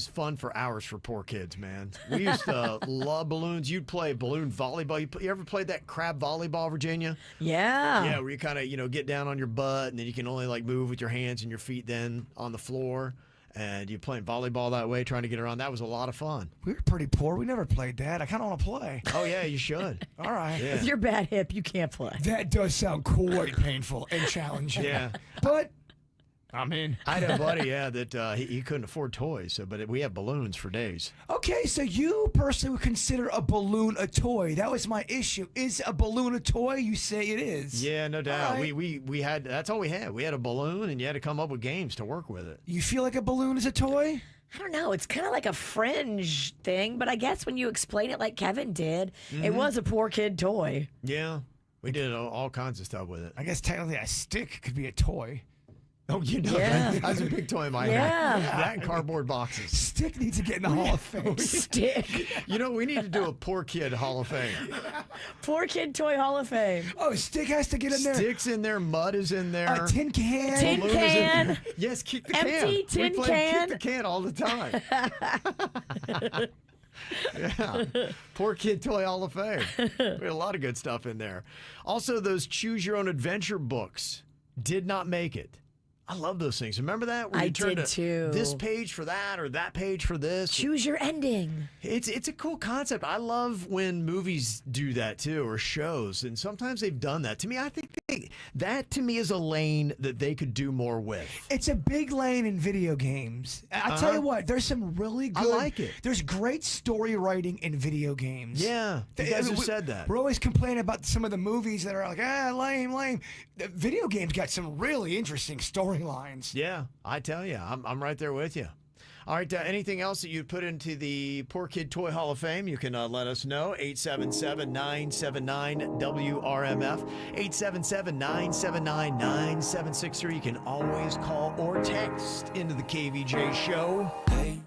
fun for hours for poor kids, man. We used to love balloons. You'd play balloon volleyball. You ever played that crab volleyball, Virginia? Yeah. Yeah, where you kind of, get down on your butt and then you can only move with your hands and your feet then on the floor. And you're playing volleyball that way, trying to get around. That was a lot of fun. We were pretty poor. We never played that. I kind of want to play. Oh, yeah, you should. All right. Yeah. With your bad hip, you can't play. That does sound quite painful and challenging. Yeah. But I'm in. I had a buddy, that he couldn't afford toys, but we have balloons for days. Okay, so you personally would consider a balloon a toy. That was my issue. Is a balloon a toy? You say it is. Yeah, no doubt. Right. We had, that's all we had. We had a balloon, and you had to come up with games to work with it. You feel like a balloon is a toy? I don't know. It's kind of like a fringe thing, but I guess when you explain it like Kevin did, it was a poor kid toy. Yeah, we did all kinds of stuff with it. I guess technically a stick could be a toy. Oh, Yeah. that's a big toy in my head. Yeah. That and cardboard boxes. Stick needs to get in the Hall of Fame. Stick. We need to do a poor kid Hall of Fame. Poor kid toy Hall of Fame. Oh, stick has to get in there. Stick's in there, mud is in there. A tin can. Tin balloon is in can. there. Yes, kick the Empty can. tin we play can. Kick the can all the time. Yeah. Poor kid toy Hall of Fame. We had a lot of good stuff in there. Also, those choose your own adventure books did not make it. I love those things. Remember that? Where you turn did too. This page for that or that page for this. Choose your ending. It's a cool concept. I love when movies do that too, or shows, and sometimes they've done that. To me, I think that to me is a lane that they could do more with. It's a big lane in video games. I'll tell you what, there's some really good. I like it. There's great story writing in video games. Yeah, you guys have said that. We're always complaining about some of the movies that are like, lame. The video games got some really interesting storylines. Yeah, I tell you, I'm right there with you. All right, anything else that you put into the Poor Kid Toy Hall of Fame, you can let us know. 877-979-WRMF, 877-979-9763. You can always call or text into the KVJ show. Hey,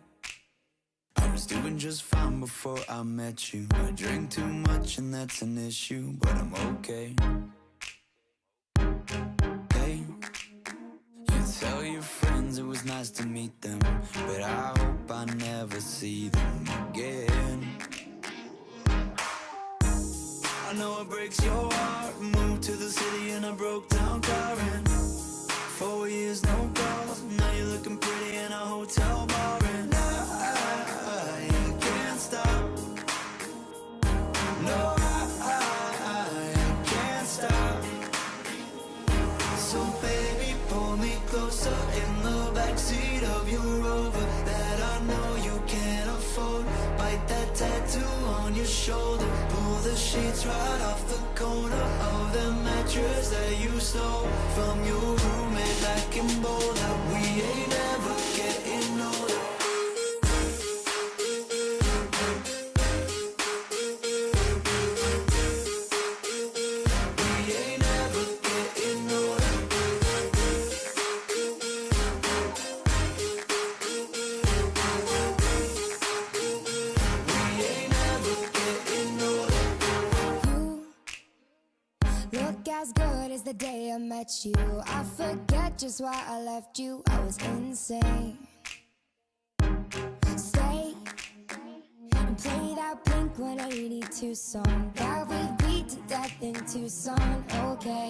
I was doing just fine before I met you. I drink too much and that's an issue, but I'm okay. Hey, you tell your friends it was nice to meet them, but I hope I never see them again. I know it breaks your heart. Moved to the city in a broke down car and 4 years no calls. Now you're looking pretty in a hotel bar and I can't stop. No, I can't stop. So baby, pull me closer in the backseat of your Rover that I know you can't afford. Bite that tattoo on your shoulder. Pull the sheets right off the corner of the mattress that you stole from your roommate back in Boulder. We ain't never getting older. We ain't never getting older. We ain't never getting older. Look as good as the day I met you. I forget just why I left you. I was insane. Stay and play that Blink 182 song that we beat to death in Tucson. Okay.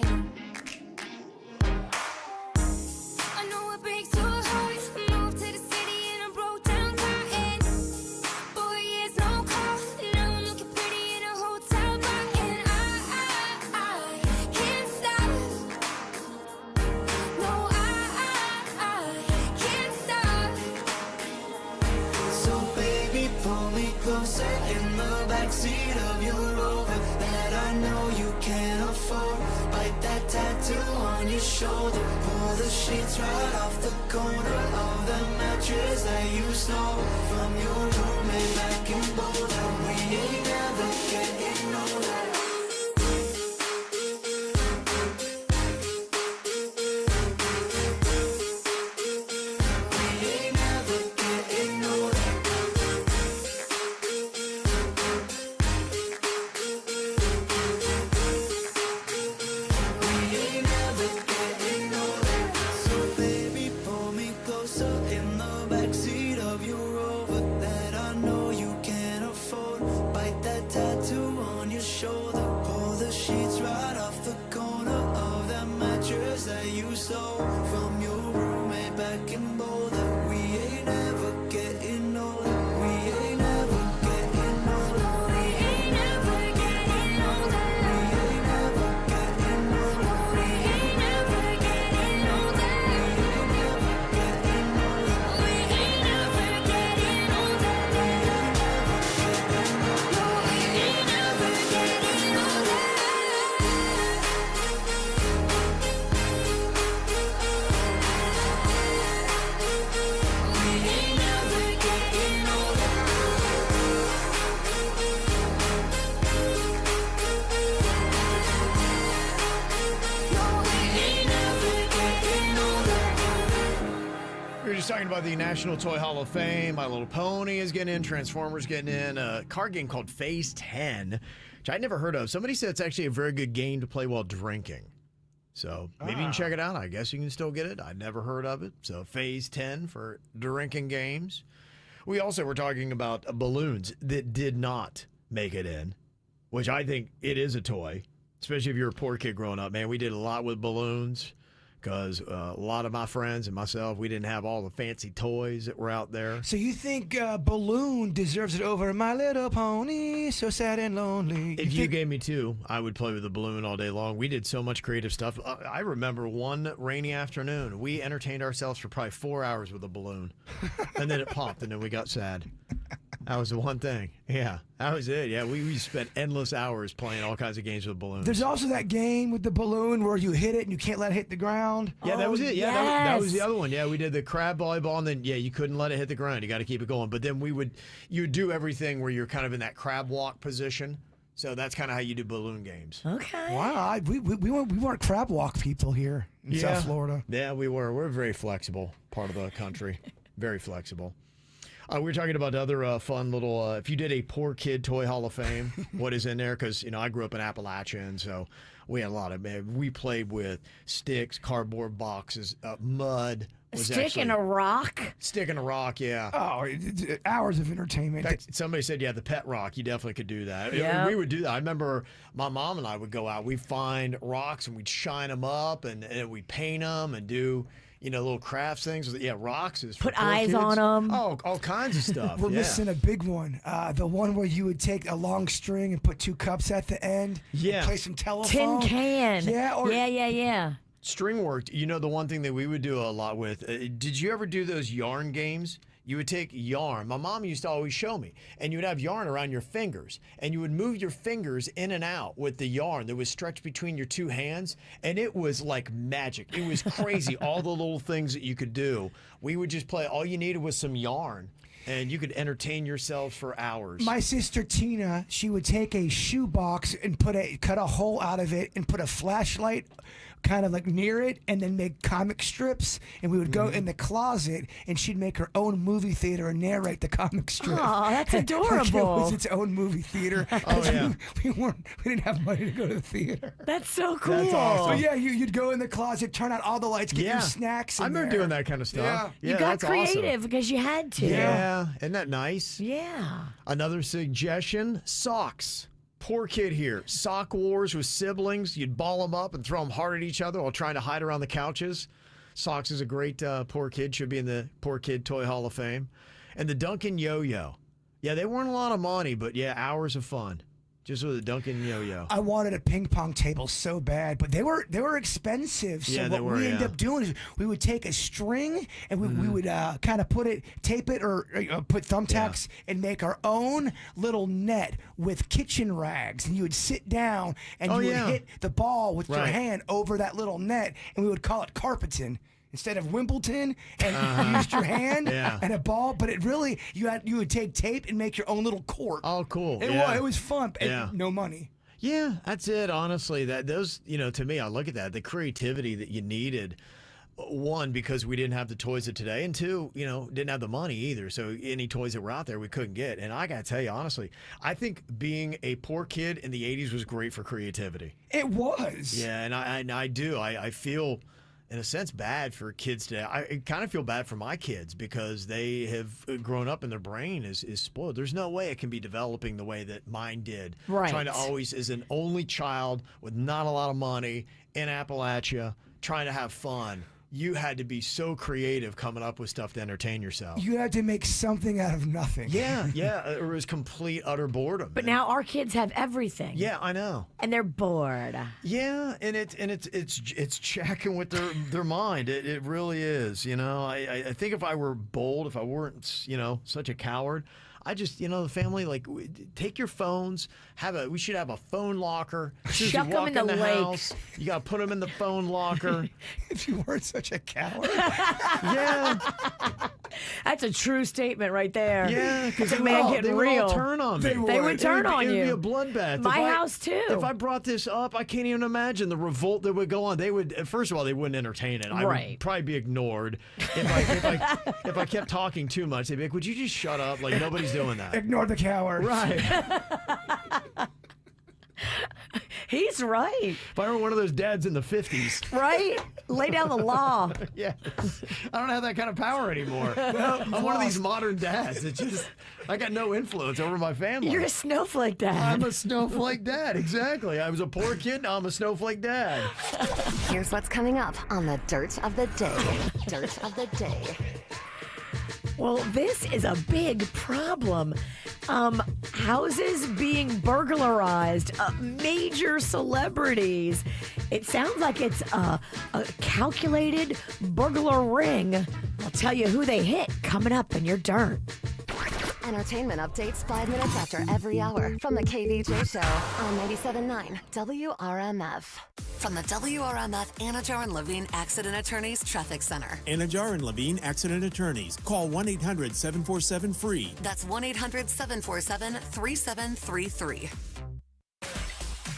I know it breaks your heart. Moved to the city in a broke down car and 4 years no call. Now I'm looking pretty in a hotel bar and I can't stop. No, I can't stop. So baby, pull me closer in the backseat of your Rover that I know you can't afford. Bite that tattoo on your shoulder. Pull the sheets right off the corner of the mattress that you stole from your roommate back in Boulder. We ain't never getting older. We ain't never getting older. We ain't never getting older. So baby, right off the corner of that mattress that you stole from your roommate back in Boulder. We ain't ever getting older. We ain't ever getting older. We ain't ever getting older. We ain't ever getting older. We ain't ever getting older. We ain't ever getting older. We ain't ever getting older. We were just talking about the National Toy Hall of Fame. My Little Pony is getting in. Transformers getting in. A card game called Phase 10, which I'd never heard of. Somebody said it's actually a very good game to play while drinking. So maybe you can check it out. I guess you can still get it. I'd never heard of it. So Phase 10 for drinking games. We also were talking about balloons that did not make it in, which I think it is a toy, especially if you're a poor kid growing up. Man, we did a lot with balloons. Because a lot of my friends and myself, we didn't have all the fancy toys that were out there. So you think Balloon deserves it over My Little Pony, so sad and lonely? If you gave me two, I would play with the balloon all day long. We did so much creative stuff. I remember one rainy afternoon, we entertained ourselves for probably 4 hours with a balloon. And then it popped, and then we got sad. That was the one thing. Yeah, that was it. Yeah, we spent endless hours playing all kinds of games with balloons. There's also that game with the balloon where you hit it and you can't let it hit the ground. Yeah, that was it. Yeah, that was the other one. Yeah, we did the crab volleyball, and then, you couldn't let it hit the ground. You got to keep it going. But then you do everything where you're kind of in that crab walk position. So that's kind of how you do balloon games. Okay. Wow, we weren't crab walk people here in South Florida. Yeah, we were. We're a very flexible part of the country. Very flexible. We were talking about other fun little, if you did a poor kid toy hall of fame, what is in there? Because, I grew up in Appalachia, and so we had a lot of, we played with sticks, cardboard boxes, mud. Stick and a rock? Stick and a rock, yeah. Oh, hours of entertainment. In fact, somebody said, the pet rock. You definitely could do that. Yeah. We would do that. I remember my mom and I would go out. We'd find rocks, and we'd shine them up, and we'd paint them and do... little crafts things. Yeah, rocks is for put poor eyes kids. on them. Oh, all kinds of stuff. We're missing a big one. The one where you would take a long string and put two cups at the end. Yeah. And play some telephone. Tin can. Yeah. Yeah. String work. The one thing that we would do a lot with. Did you ever do those yarn games? You would take yarn. My mom used to always show me. And you would have yarn around your fingers. And you would move your fingers in and out with the yarn that was stretched between your two hands. And it was like magic. It was crazy. All the little things that you could do. We would just play. All you needed was some yarn. And you could entertain yourself for hours. My sister Tina, she would take a shoebox and cut a hole out of it and put a flashlight kind of like near it and then make comic strips, and we would go in the closet and she'd make her own movie theater and narrate the comic strip. Oh, that's adorable. Like it was its own movie theater. Oh, yeah. We didn't have money to go to the theater. That's so cool. That's awesome. But yeah, you'd go in the closet, turn out all the lights, get your snacks in I remember there. doing that kind of stuff. Yeah. You got that's creative awesome. because you had to. Yeah, isn't that nice? Yeah. Another suggestion, socks. Poor kid here. Sock wars with siblings. You'd ball them up and throw them hard at each other while trying to hide around the couches. Socks is a great poor kid. Should be in the Poor Kid Toy Hall of Fame. And the Duncan Yo-Yo. Yeah, they weren't a lot of money, but hours of fun. Just with a Duncan Yo-Yo. I wanted a ping pong table so bad, but they were expensive. So what we ended up doing is we would take a string and we would kind of tape it or put thumbtacks and make our own little net with kitchen rags. And you would sit down and you would hit the ball with your hand over that little net, and we would call it carpeting. Instead of Wimbledon, and you used your hand and a ball, but it really you would take tape and make your own little court. Oh, cool! It was fun. And no money. Yeah, that's it. Honestly, those to me, I look at that, the creativity that you needed. One, because we didn't have the toys of today, and two, didn't have the money either. So any toys that were out there, we couldn't get. And I got to tell you, honestly, I think being a poor kid in the 80s was great for creativity. It was. Yeah, and I do. I feel. in a sense, bad for kids today. I kind of feel bad for my kids because they have grown up and their brain is spoiled. There's no way it can be developing the way that mine did. Right. Trying to always, as an only child with not a lot of money in Appalachia, trying to have fun. You had to be so creative coming up with stuff to entertain yourself. You had to make something out of nothing. Yeah, it was complete, utter boredom. But now our kids have everything. Yeah, I know. And they're bored. Yeah, and it's checking with their mind. It really is. You know, I think if I were bold, if I weren't, such a coward, I just, the family, like, take your phones. We should have a phone locker. As soon as Chuck you them walk in the lake. house, you got to put them in the phone locker. If you weren't such a coward. Yeah. That's a true statement right there. Yeah, because a man getting they real. would all turn on me. They would turn on you. It would be a bloodbath. My house too. If I brought this up, I can't even imagine the revolt that would go on. They would, first of all, they wouldn't entertain it. I Right. would probably be ignored if I kept talking too much. They'd be like, "Would you just shut up? Like nobody's doing that." Ignore the coward. Right. He's right. If I were one of those dads in the 50s. Right? Lay down the law. Yeah. I don't have that kind of power anymore. I'm one of these modern dads. It's just, I got no influence over my family. You're a snowflake dad. I'm a snowflake dad, exactly. I was a poor kid, now I'm a snowflake dad. Here's what's coming up on the Dirt of the Day. Dirt of the Day. Well, this is a big problem. Houses being burglarized, major celebrities. It sounds like it's a calculated burglar ring. I'll tell you who they hit coming up in your dirt. Entertainment updates 5 minutes after every hour from the KVJShow on 97.9 WRMF. From the WRMF Anajar and Levine Accident Attorneys Traffic Center. Anajar and Levine Accident Attorneys. Call 1-800-747-FREE. That's 1-800-747-3733.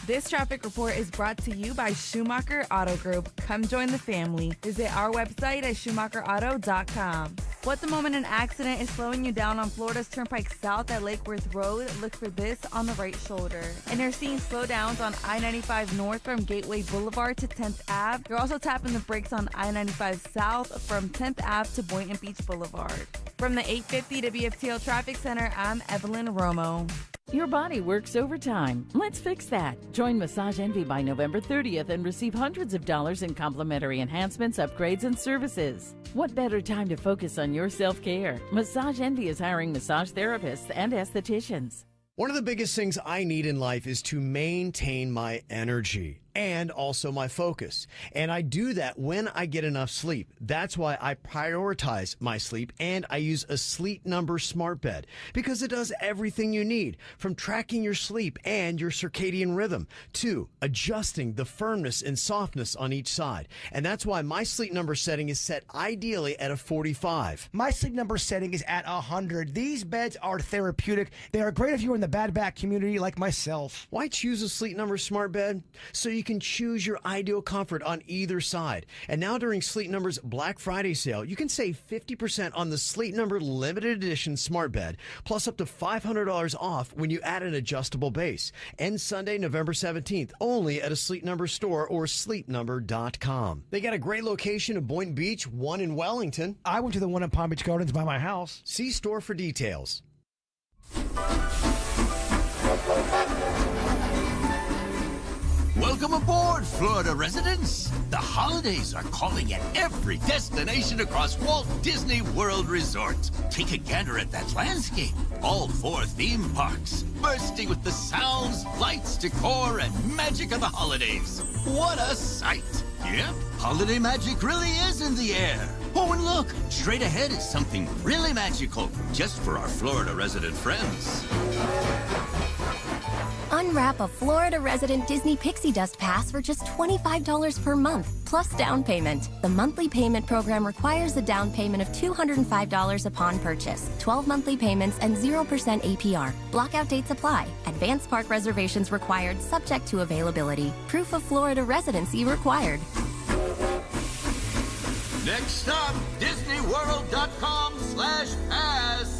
This traffic report is brought to you by Schumacher Auto Group. Come join the family. Visit our website at schumacherauto.com. What the moment an accident is slowing you down on Florida's Turnpike South at Lake Worth Road? Look for this on the right shoulder. And you're seeing slowdowns on I-95 North from Gateway Boulevard to 10th Ave. You're also tapping the brakes on I-95 South from 10th Ave to Boynton Beach Boulevard. From the 850 WFTL Traffic Center, I'm Evelyn Romo. Your body works overtime. Let's fix that. Join Massage Envy by November 30th and receive hundreds of dollars in complimentary enhancements, upgrades, and services. What better time to focus on your self-care? Massage Envy is hiring massage therapists and estheticians. One of the biggest things I need in life is to maintain my energy and also my focus. And I do that when I get enough sleep. That's why I prioritize my sleep and I use a Sleep Number smart bed because it does everything you need, from tracking your sleep and your circadian rhythm to adjusting the firmness and softness on each side. And that's why my Sleep Number setting is set ideally at a 45. My Sleep Number setting is at 100. These beds are therapeutic. They are great if you're in the bad back community like myself. Why choose a Sleep Number smart bed? So you can choose your ideal comfort on either side. And now during Sleep Number's Black Friday sale, you can save 50% on the Sleep Number limited edition smart bed, plus up to $500 off when you add an adjustable base. Ends Sunday, November 17th, only at a Sleep Number store or sleepnumber.com. They got a great location in Boynton Beach, one in Wellington. I went to the one in Palm Beach Gardens by my house. See store for details. Welcome aboard, Florida residents. The holidays are calling at every destination across Walt Disney World Resort. Take a gander at that landscape. All 4 theme parks, bursting with the sounds, lights, decor, and magic of the holidays. What a sight. Yep, holiday magic really is in the air. Oh, and look, straight ahead is something really magical, just for our Florida resident friends. Unwrap a Florida resident Disney Pixie Dust Pass for just $25 per month, plus down payment. The monthly payment program requires a down payment of $205 upon purchase, 12 monthly payments, and 0% APR. Blockout dates apply. Advanced park reservations required, subject to availability. Proof of Florida residency required. Next stop, DisneyWorld.com/pass.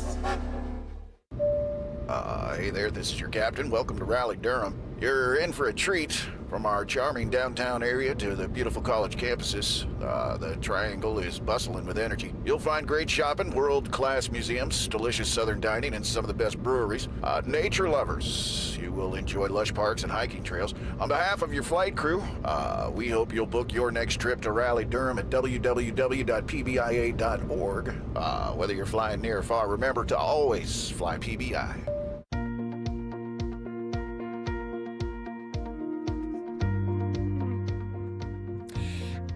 Hey there, this is your captain. Welcome to Raleigh, Durham. You're in for a treat. From our charming downtown area to the beautiful college campuses, the Triangle is bustling with energy. You'll find great shopping, world-class museums, delicious southern dining, and some of the best breweries. Nature lovers, you will enjoy lush parks and hiking trails. On behalf of your flight crew, we hope you'll book your next trip to Raleigh-Durham at www.pbia.org. Whether you're flying near or far, remember to always fly PBI.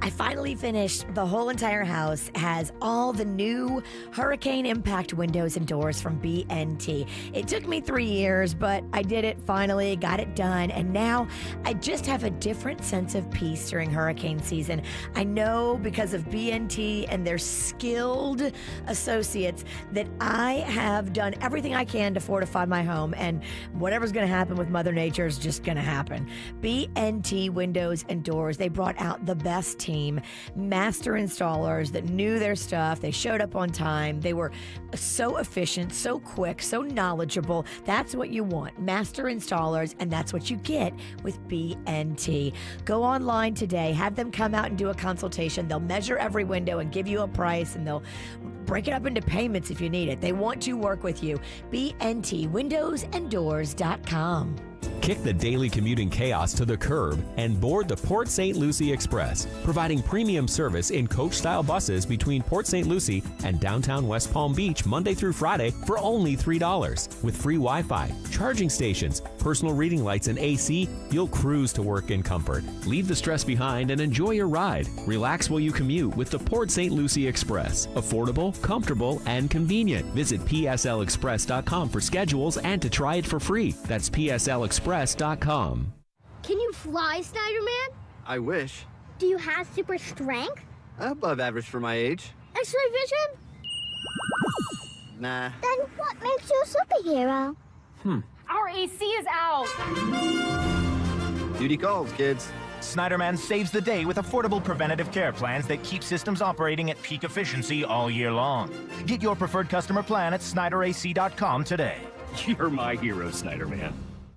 I finally finished. The whole entire house has all the new hurricane impact windows and doors from BNT. It took me 3 years, but I did it finally, got it done, and now I just have a different sense of peace during hurricane season. I know because of BNT and their skilled associates that I have done everything I can to fortify my home, and whatever's going to happen with Mother Nature is just going to happen. BNT Windows and Doors, they brought out the best team, master installers that knew their stuff. They showed up on time. They were so efficient, so quick, so knowledgeable. That's what you want, master installers, and that's what you get with BNT. Go online today, have them come out and do a consultation. They'll measure every window and give you a price, and they'll break it up into payments if you need it. They want to work with you. BNTwindowsanddoors.com. Kick the daily commuting chaos to the curb and board the Port St. Lucie Express, providing premium service in coach-style buses between Port St. Lucie and downtown West Palm Beach Monday through Friday for only $3. With free Wi-Fi, charging stations, personal reading lights, and AC, you'll cruise to work in comfort. Leave the stress behind and enjoy your ride. Relax while you commute with the Port St. Lucie Express. Affordable, comfortable, and convenient. Visit pslexpress.com for schedules and to try it for free. That's pslexpress.com. Can you fly, Snyder-Man? I wish. Do you have super strength? Above average for my age. X-ray vision? Nah. Then what makes you a superhero? Our AC is out. Duty calls, kids. Snyderman saves the day with affordable preventative care plans that keep systems operating at peak efficiency all year long. Get your preferred customer plan at snyderac.com today. You're my hero, Snyderman.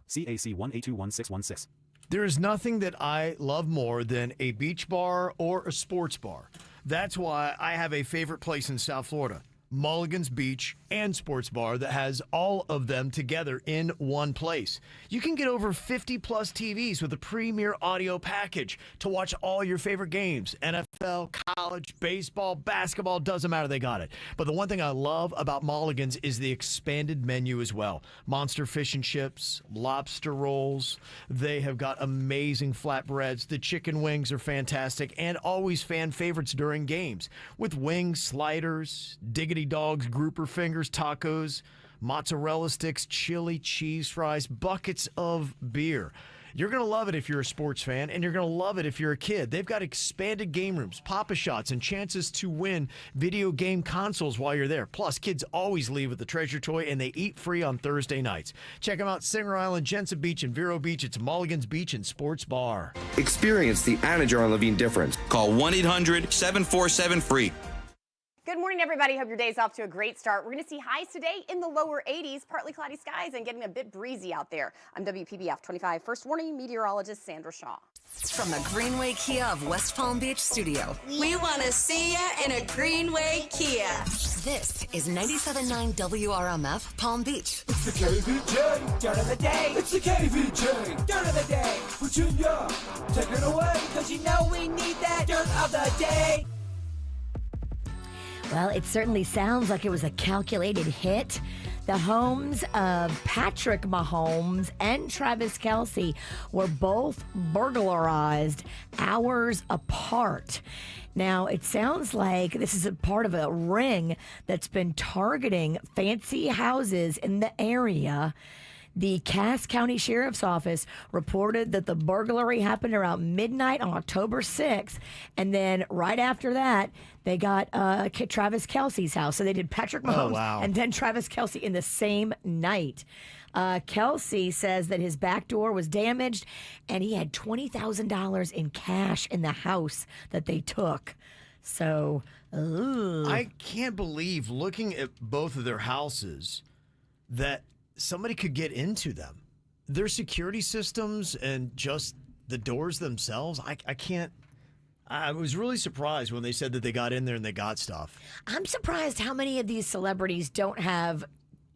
CAC 1821616. There is nothing that I love more than a beach bar or a sports bar. That's why I have a favorite place in South Florida, Mulligan's Beach and Sports Bar, that has all of them together in one place. You can get over 50 plus TVs with a premier audio package to watch all your favorite games. NFL, college, baseball, basketball, doesn't matter, they got it. But the one thing I love about Mulligan's is the expanded menu as well. Monster fish and chips, lobster rolls. They have got amazing flatbreads. The chicken wings are fantastic and always fan favorites during games, with wings, sliders, diggity dogs, grouper fingers, tacos, mozzarella sticks, chili, cheese fries, buckets of beer. You're going to love it if you're a sports fan, and you're going to love it if you're a kid. They've got expanded game rooms, Papa Shots, and chances to win video game consoles while you're there. Plus, kids always leave with a treasure toy, and they eat free on Thursday nights. Check them out, Singer Island, Jensen Beach, and Vero Beach. It's Mulligan's Beach and Sports Bar. Experience the Anna Jar and Levine difference. Call 1-800-747-FREE. Good morning, everybody. Hope your day's off to a great start. We're going to see highs today in the lower 80s, partly cloudy skies, and getting a bit breezy out there. I'm WPBF 25 First Warning meteorologist Sandra Shaw. From the Greenway Kia of West Palm Beach studio, we want to see ya in a Greenway Kia. This is 97.9 WRMF Palm Beach. It's the KVJ Dirt of the Day. It's the KVJ Dirt of the Day. Virginia, take it away, because you know we need that Dirt of the Day. Well, it certainly sounds like it was a calculated hit. The homes of Patrick Mahomes and Travis Kelce were both burglarized hours apart. Now, it sounds like this is a part of a ring that's been targeting fancy houses in the area. The Cass County Sheriff's Office reported that the burglary happened around midnight on October 6th, and then right after that, they got Travis Kelce's house. So they did Patrick Mahomes and then Travis Kelce in the same night. Kelce says that his back door was damaged, and he had $20,000 in cash in the house that they took. So, I can't believe, looking at both of their houses, that somebody could get into them. Their security systems and just the doors themselves, I can't. I was really surprised when they said that they got in there and they got stuff. I'm surprised how many of these celebrities don't have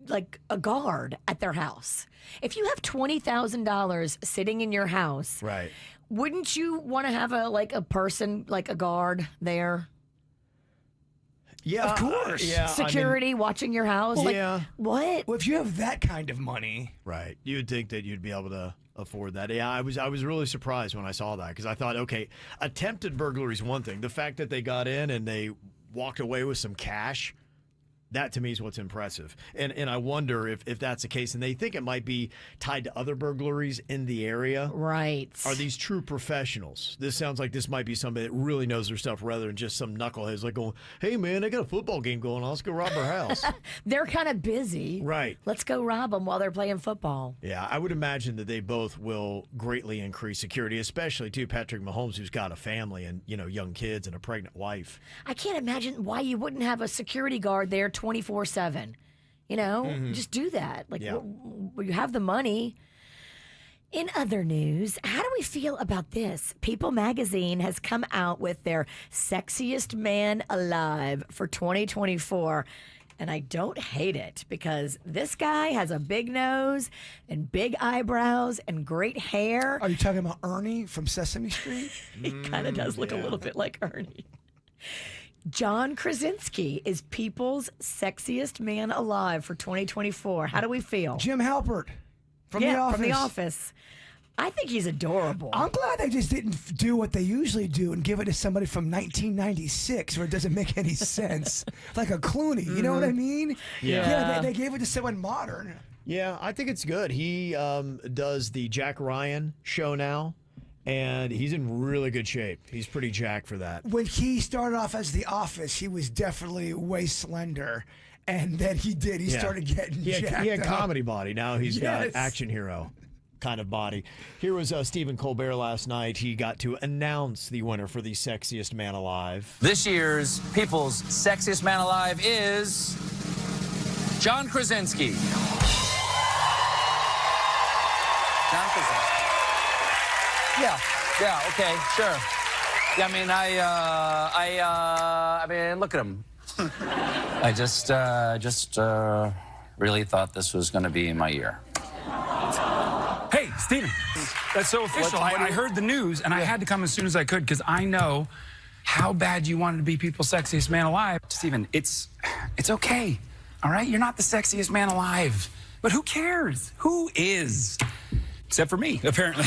like a guard at their house. If you have $20,000 sitting in your house, right? Wouldn't you want to have a person, like a guard there? Yeah, of course. Security watching your house. Yeah. What? Well, if you have that kind of money, right? You'd think that you'd be able to afford that. Yeah, I was really surprised when I saw that because I thought, okay, attempted burglary is one thing. The fact that they got in and they walked away with some cash, that to me is what's impressive. And I wonder if that's the case. And they think it might be tied to other burglaries in the area. Right. Are these true professionals? This sounds like this might be somebody that really knows their stuff rather than just some knuckleheads like going, hey, man, I got a football game going on. Let's go rob our house. They're kind of busy. Right. Let's go rob them while they're playing football. Yeah, I would imagine that they both will greatly increase security, especially, too, Patrick Mahomes, who's got a family and, young kids and a pregnant wife. I can't imagine why you wouldn't have a security guard there 24/7. Just do that. You have the money. In other news, how do we feel about this? People magazine has come out with their Sexiest Man Alive for 2024. And I don't hate it because this guy has a big nose and big eyebrows and great hair. Are you talking about Ernie from Sesame Street? He kind of does look a little bit like Ernie. John Krasinski is People's Sexiest Man Alive for 2024. How do we feel? Jim Halpert from The Office. From The Office. I think he's adorable. I'm glad they just didn't do what they usually do and give it to somebody from 1996 where it doesn't make any sense. Like a Clooney, you know what I mean? Yeah. They gave it to someone modern. Yeah, I think it's good. He does the Jack Ryan show now. And he's in really good shape. He's pretty jacked for that. When he started off as The Office, he was definitely way slender. And then he started getting jacked He had up. comedy body. Now he's got action hero kind of body. Here was Stephen Colbert last night. He got to announce the winner for the Sexiest Man Alive. This year's People's Sexiest Man Alive is John Krasinski. John Krasinski. Yeah, okay, sure. Yeah, I mean, look at him. I just really thought this was going to be my year. Hey, Steven, that's so official. I heard the news, and I had to come as soon as I could because I know how bad you wanted to be People's Sexiest Man Alive. Steven, it's okay, all right? You're not the sexiest man alive, but who cares? Who is? Except for me, apparently.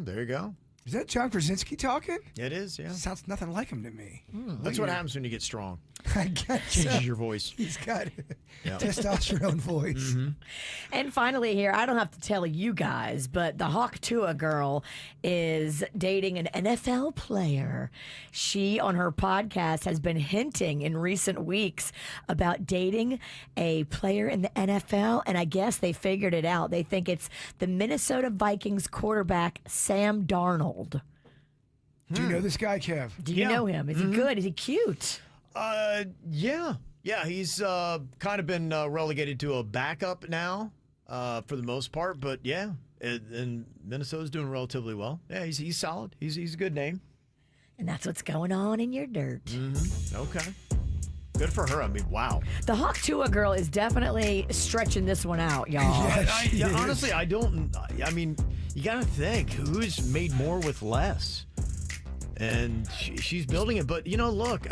There you go. Is that John Krasinski talking? It is, yeah. Sounds nothing like him to me. That's what happens when you get strong. I got you. Changes your voice. He's got testosterone voice. And finally here, I don't have to tell you guys, but the Hawk Tuah girl is dating an NFL player. She, on her podcast, has been hinting in recent weeks about dating a player in the NFL, and I guess they figured it out. They think it's the Minnesota Vikings quarterback, Sam Darnold. Do you know this guy, Kev? Do you know him? Is he good? Is he cute? Yeah. He's kind of been relegated to a backup now for the most part, but yeah, and Minnesota's doing relatively well. Yeah, he's solid. He's a good name. And that's what's going on in your dirt. Okay. Good for her. I mean, wow. The Hawk Tuah girl is definitely stretching this one out, y'all. Honestly, I mean, you got to think, who's made more with less? And she's building it. But, look,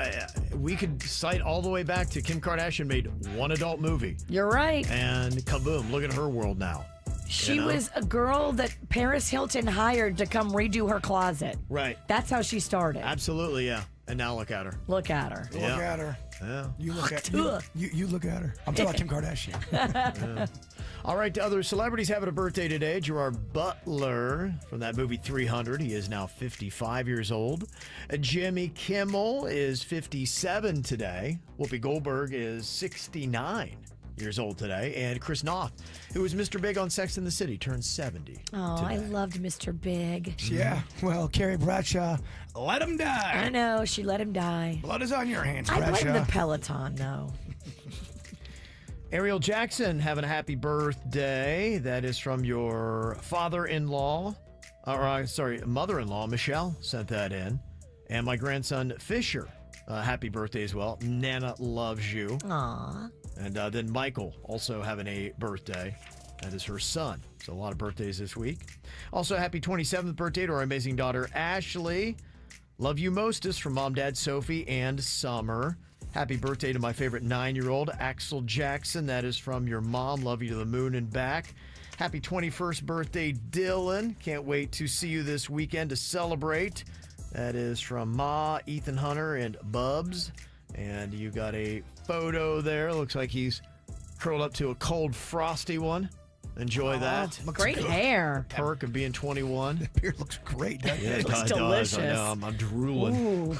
we could cite all the way back to Kim Kardashian made one adult movie. You're right. And kaboom, look at her world now. She was a girl that Paris Hilton hired to come redo her closet. Right. That's how she started. Absolutely, yeah. And now look at her. Look at her. Look at her. Yeah. You look at you look at her. I'm talking about Kim Kardashian. Yeah. All right, other celebrities having a birthday today. Gerard Butler from that movie 300. He is now 55 years old. Jimmy Kimmel is 57 today. Whoopi Goldberg is 69 years old today. And Chris Noth, who was Mr. Big on Sex and the City, turns 70 Oh, today. I loved Mr. Big. Yeah. Well, Carrie Bradshaw, let him die. I know. She let him die. Blood is on your hands, I Bradshaw. blame the Peloton, though. Ariel Jackson having a happy birthday. That is from your father-in-law, Mother-in-law Michelle sent that in. And my grandson Fisher, happy birthday as well. Nana loves you. Aww. And then Michael also having a birthday. That is her son. So a lot of birthdays this week. Also, happy 27th birthday to our amazing daughter Ashley. Love you mostest from Mom, Dad, Sophie, and Summer. Happy birthday to my favorite 9-year-old, Axel Jackson. That is from your mom. Love you to the moon and back. Happy 21st birthday, Dylan. Can't wait to see you this weekend to celebrate. That is from Ma, Ethan Hunter, and Bubs. And you got a photo there. Looks like he's curled up to a cold, frosty one. Enjoy that. Great hair. Perk of being 21. The beard looks great, doesn't it? It looks does. delicious. I know. I'm drooling. Ooh.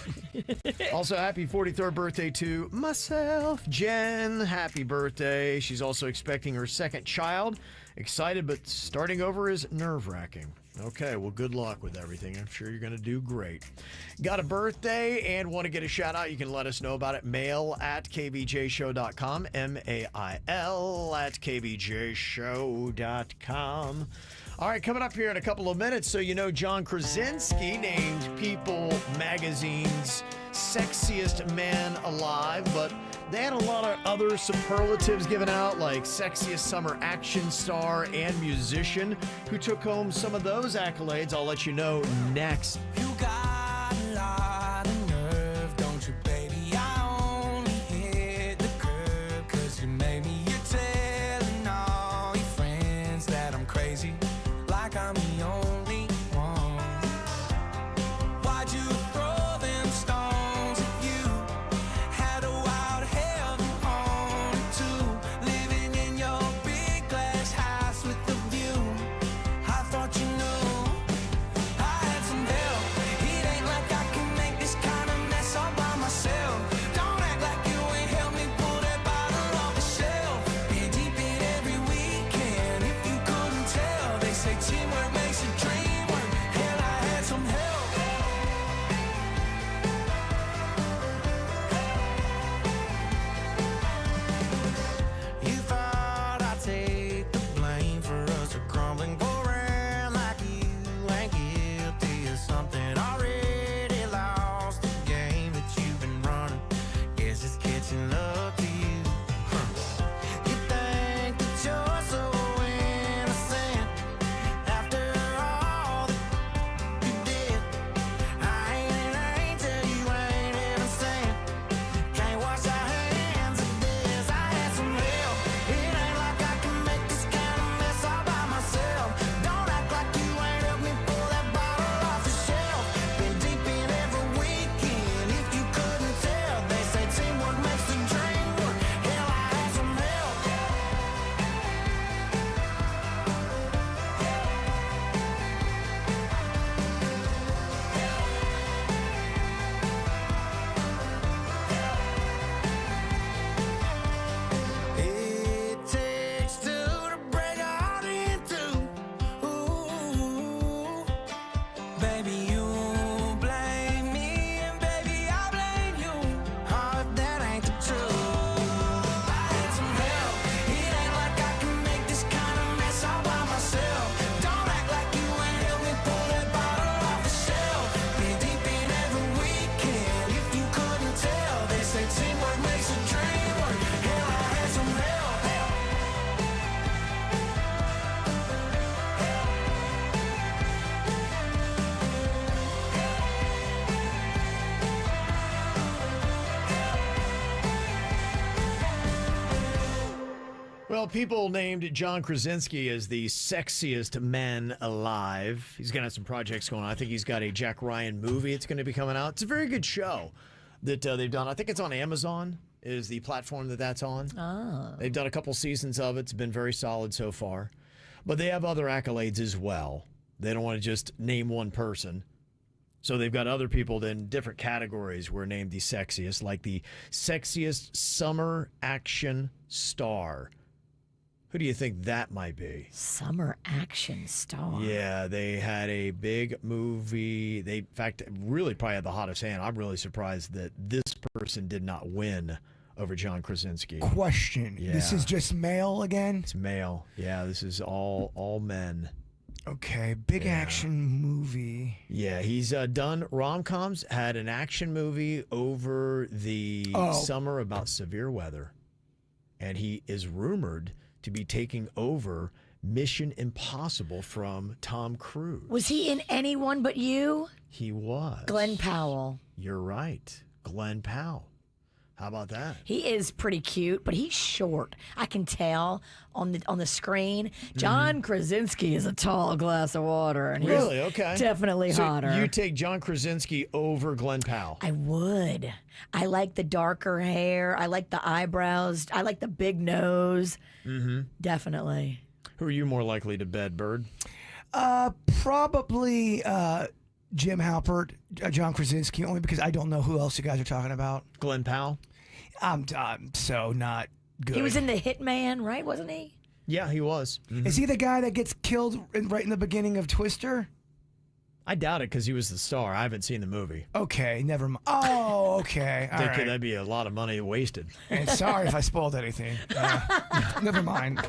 Also, happy 43rd birthday to myself, Jen. Happy birthday. She's also expecting her second child. Excited, but starting over is nerve-wracking. Okay, well, good luck with everything. I'm sure you're going to do great. Got a birthday and want to get a shout-out? You can let us know about it. Mail at kvjshow.com. MAIL at kvjshow.com. All right, coming up here in a couple of minutes, so you know John Krasinski named People Magazine's Sexiest Man Alive, but they had a lot of other superlatives given out, like Sexiest Summer Action Star and Musician. Who took home some of those accolades? I'll let you know next. You got a lot of nerve, don't you, baby? I only hit the curb 'cause you made me. You're telling all your friends that I'm crazy, like I'm the only one. Why'd you throw them stones if you had a wild heaven on it too? Living in your big glass house with the view. I thought you knew I had some help. It ain't like I can make this kind of mess all by myself. Don't act like you ain't helped me pull that bottle off the shelf. Been deep in every weekend. If you couldn't tell, they say teamwork makes a dream work. Hell, I had some help. You thought I'd take the blame for us crumbling, go around like you ain't guilty of something. Already lost the game that you've been running. Guess it's catching up to you. You think that you're so innocent after all that you did. I ain't an angel, you ain't even sent. Can't wash our hands of this. I had some help. It ain't like I can make this kind of mess all by myself. Don't act like you ain't helped me pull that bottle off the shelf. Been deep in every weekend. If you couldn't tell, they say teamwork makes the dream work. Hell, I had some help. It takes two to break a heart in two. Ooh, baby, you blame me, and baby, I blame you. Oh, if that ain't the truth. I had some help. It ain't like I can make this kind of mess all by myself. Don't act like you ain't helped me pull that bottle off the shelf. Been deep in every weekend. If you couldn't tell, they say teamwork makes a dream work. Hell, I had some help. Well, people named John Krasinski as the sexiest man alive. He's going to have some projects going on. I think he's got a Jack Ryan movie. It's going to be coming out. It's a very good show that they've done. I think it's on Amazon is the platform that's on. Oh. They've done a couple seasons of it. It's been very solid so far. But they have other accolades as well. They don't want to just name one person. So they've got other people that in different categories were named the sexiest, like the Sexiest Summer Action Star. Who do you think that might be? Summer Action Star. Yeah, they had a big movie. They, in fact, really probably had the hottest hand. I'm really surprised that this person did not win over John Krasinski. Question. Yeah. This is just male again? It's male. Yeah, this is all men. Okay, big action movie. Yeah, he's done rom-coms, had an action movie over the summer about severe weather. And he is rumored to be taking over Mission Impossible from Tom Cruise. Was he in Anyone But You? He was. Glenn Powell. You're right. Glenn Powell. How about that? He is pretty cute, but he's short. I can tell on the screen. John Krasinski is a tall glass of water, and Really? he's Okay. definitely So hotter. you take John Krasinski over Glenn Powell. I would. I like the darker hair. I like the eyebrows. I like the big nose. Mm-hmm. Definitely. Who are you more likely to bed, Bird? Probably Jim Halpert, John Krasinski, only because I don't know who else you guys are talking about. Glenn Powell? I'm so not good. He was in The Hitman, right? Wasn't he? Yeah, he was. Mhm. Is he the guy that gets killed right in the beginning of Twister? I doubt it because he was the star. I haven't seen the movie. Okay, never mind. Oh, okay. All right. That'd be a lot of money wasted. And sorry if I spoiled anything. Never mind.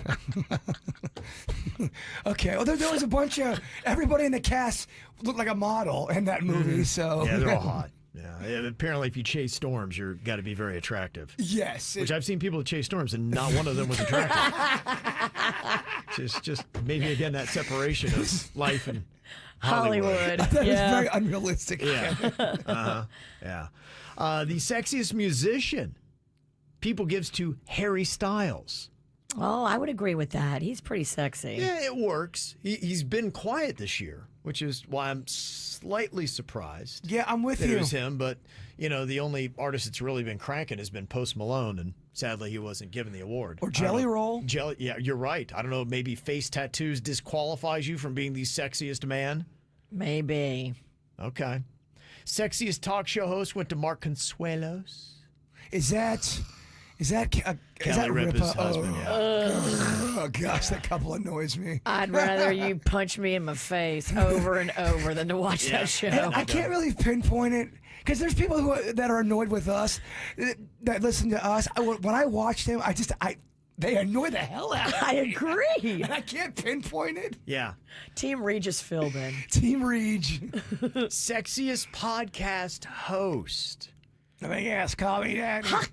Okay. Well, there was a bunch of everybody in the cast looked like a model in that movie. So Yeah, they're all hot. Yeah. Apparently, if you chase storms, you've got to be very attractive. Yes. Which I've seen people that chase storms, and not one of them was attractive. just maybe again that separation of life and Hollywood. That is very unrealistic. Yeah. Yeah. The sexiest musician people gives to Harry Styles. Oh, I would agree with that. He's pretty sexy. Yeah, it works. He's been quiet this year, which is why I'm slightly surprised. Yeah, I'm with that you. It was him, but the only artist that's really been cranking has been Post Malone, and sadly he wasn't given the award. Or Jelly Roll. Yeah, you're right. I don't know. Maybe face tattoos disqualifies you from being the sexiest man. Maybe. Okay. Sexiest talk show host went to Mark Consuelos. Is that Kelly Ripa's husband? Oh gosh, that couple annoys me. I'd rather you punch me in my face over and over than to watch that show. And I can't really pinpoint it because there's people that are annoyed with us that listen to us. When I watch them, they annoy the hell out of me. I agree. And I can't pinpoint it. Yeah. Team Regis filled in. Team Reg. Sexiest podcast host. Let me ask, call me daddy. Hot.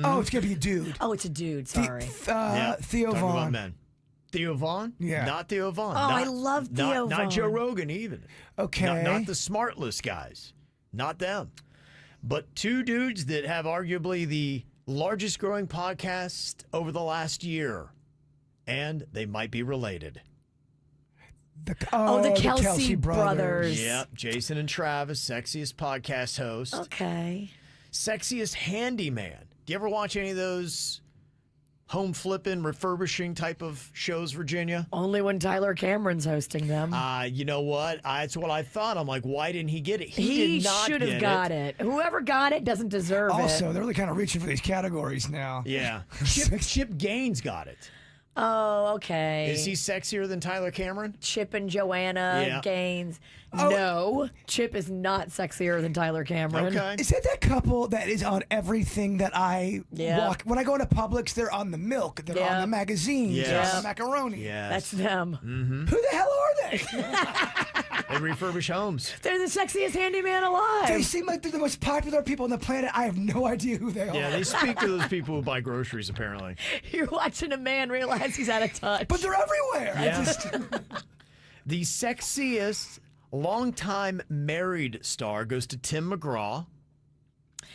Oh, it's gonna be a dude. Oh, it's a dude. Sorry. Theo Talking Vaughn. about men. Theo Vaughn? Yeah. Not Theo Vaughn. Oh, I love Theo Not Joe Vaughn. Rogan even. Okay. Not the smart list guys. Not them. But two dudes that have arguably the largest growing podcast over the last year. And they might be related. The Kelsey brothers. Yep. Jason and Travis, sexiest podcast host. Okay. Sexiest handyman. Do you ever watch any of those home flipping, refurbishing type of shows, Virginia? Only when Tyler Cameron's hosting them. You know what? That's what I thought. I'm like, why didn't he get it? He did not should have get got it. Whoever got it doesn't deserve it. Also, they're really kind of reaching for these categories now. Yeah. Chip Gaines got it. Oh, okay. Is he sexier than Tyler Cameron? Chip and Joanna Gaines. No, Chip is not sexier than Tyler Cameron. Okay. Is that couple that is on everything that I walk? When I go into Publix, they're on the milk, they're on the magazines, they're on the macaroni. Yes. That's them. Mm-hmm. Who the hell are they? They refurbish homes. They're the sexiest handyman alive. They seem like they're the most popular people on the planet. I have no idea who they are. Yeah, they speak to those people who buy groceries, apparently. You're watching a man realize he's out of touch. But they're everywhere. Yeah. The sexiest longtime married star goes to Tim McGraw.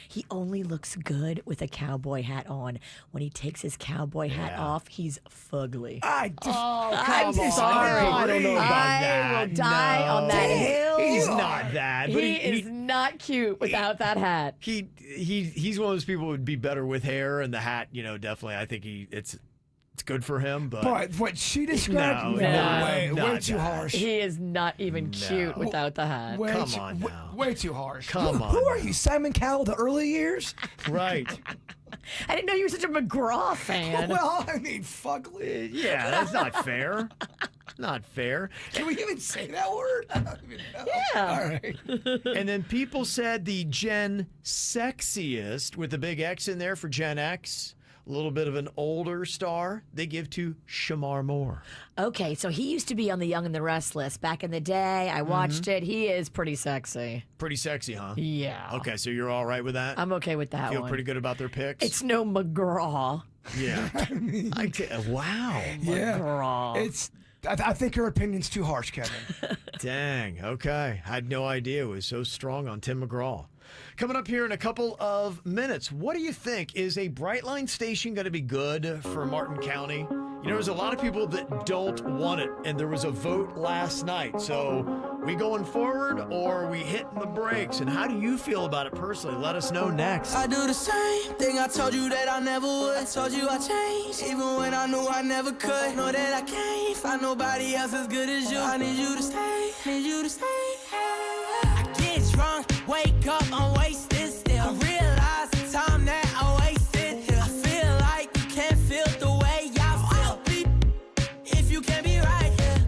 He only looks good with a cowboy hat on. When he takes his cowboy hat off, he's fugly. I'm sorry. I don't know about that. I will die on that hill. He's not that. But He is not cute without that hat. He's one of those people who would be better with hair, and the hat, definitely. I think it's good for him. But what she described, way too harsh. He is not even cute without the hat. Come on now. Way too harsh. Come on. Who are you, Simon Cowell, the early years? Right. I didn't know you were such a McGraw fan. Well, I mean, fugly. Yeah, that's not fair. Not fair. Can we even say that word? I don't even know. Yeah. All right. And then people said the Gen Sexiest, with the big X in there for Gen X, A little bit of an older star, they give to Shamar Moore. Okay, so he used to be on the Young and the Restless back in the day. I watched it. He is pretty sexy. Pretty sexy, huh? Yeah. Okay, so you're all right with that? I'm okay with that Feel one. pretty good about their picks? It's no McGraw. Yeah. Wow. Yeah. McGraw. I think your opinion's too harsh, Kevin. Dang. Okay. Had no idea it was so strong on Tim McGraw. Coming up here in a couple of minutes, what do you think? Is a Brightline station going to be good for Martin County? You know, there's a lot of people that don't want it, and there was a vote last night. So, we going forward or are we hitting the brakes? And how do you feel about it personally? Let us know next. I do the same thing I told you that I never would. I told you I changed, even when I knew I never could. Know that I can't find nobody else as good as you. I need you to stay, need you to stay. I get drunk, wake up, I'm wasted still. I realize the time that I wasted here. I feel like you can't feel the way I feel. I'll be if you can't be right here.